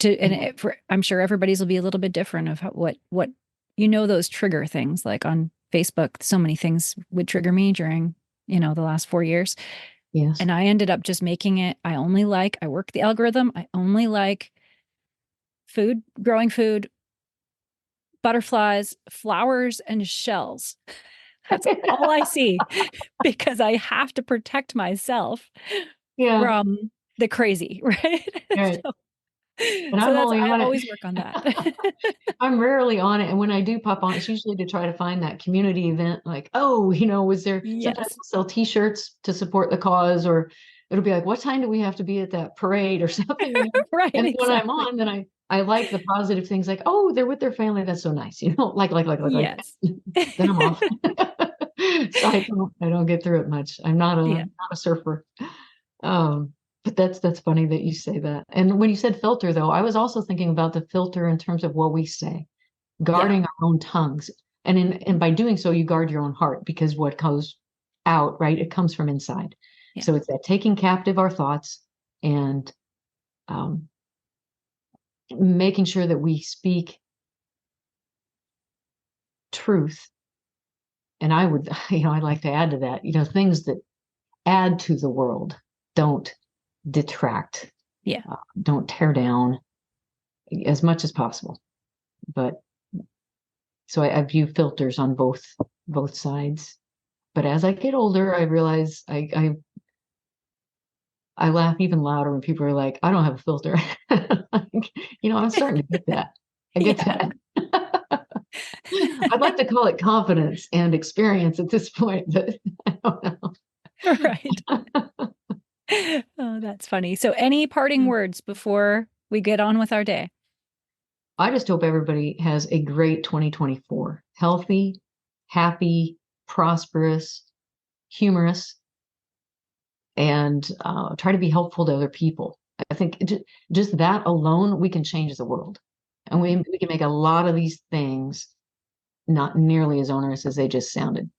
and I'm sure everybody's will be a little bit different of what those trigger things like on Facebook. So many things would trigger me during the last 4 years, Yes. and I ended up just making it. I work the algorithm. I only like growing food, butterflies, flowers, and shells. That's all I see because I have to protect myself Yeah. from the crazy, right? Right. so, And so I'm that's only I on it. always work on that. I'm rarely on it. And when I do pop on, it's usually to try to find that community event, like, oh, was there sometimes Yes. we'll sell t-shirts to support the cause, or it'll be like, what time do we have to be at that parade or something? Right, And when I'm exactly. on, then I like the positive things like, oh, they're with their family. That's so nice. Like. Yes. Then I'm off. So I don't get through it much. I'm not Yeah. a surfer. Um, But that's funny that you say that. And when you said filter, though, I was also thinking about the filter in terms of what we say, Yeah. guarding our own tongues. And by doing so, you guard your own heart because what goes out, right, it comes from inside. Yeah. So it's that taking captive our thoughts and um, making sure that we speak truth. And I would, I'd like to add to that, things that add to the world, don't detract, Yeah. don't tear down as much as possible. But so I view filters on both sides. But as I get older, I realize I laugh even louder when people are like, I don't have a filter. I'm starting to get that. I get Yeah. that. I'd like to call it confidence and experience at this point, but I don't know. Right. Oh, that's funny. So any parting words before we get on with our day? I just hope everybody has a great 2024. Healthy, happy, prosperous, humorous, and try to be helpful to other people. I think just that alone, we can change the world. And we can make a lot of these things not nearly as onerous as they just sounded.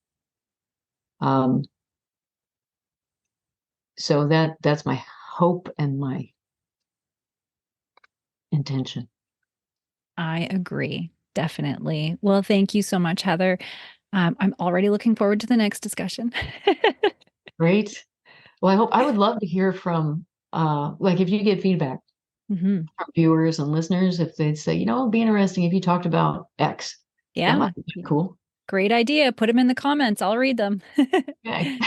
So that's my hope and my intention. I agree. Definitely. Well, thank you so much, Heather. I'm already looking forward to the next discussion. Great. Well, I would love to hear from, like if you get feedback Mhm. from viewers and listeners, if they'd say, it'd be interesting if you talked about X. That Yeah. might be cool. Great idea. Put them in the comments. I'll read them. Okay.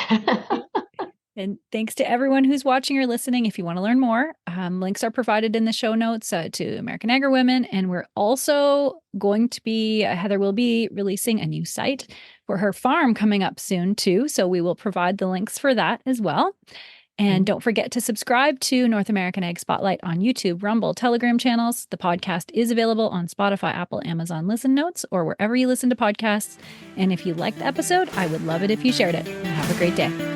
And thanks to everyone who's watching or listening. If you want to learn more, links are provided in the show notes to American Agri-Women. And we're also going to be, Heather will be releasing a new site for her farm coming up soon, too. So we will provide the links for that as well. And don't forget to subscribe to North American Ag Spotlight on YouTube, Rumble, Telegram channels. The podcast is available on Spotify, Apple, Amazon Listen Notes, or wherever you listen to podcasts. And if you liked the episode, I would love it if you shared it. Have a great day.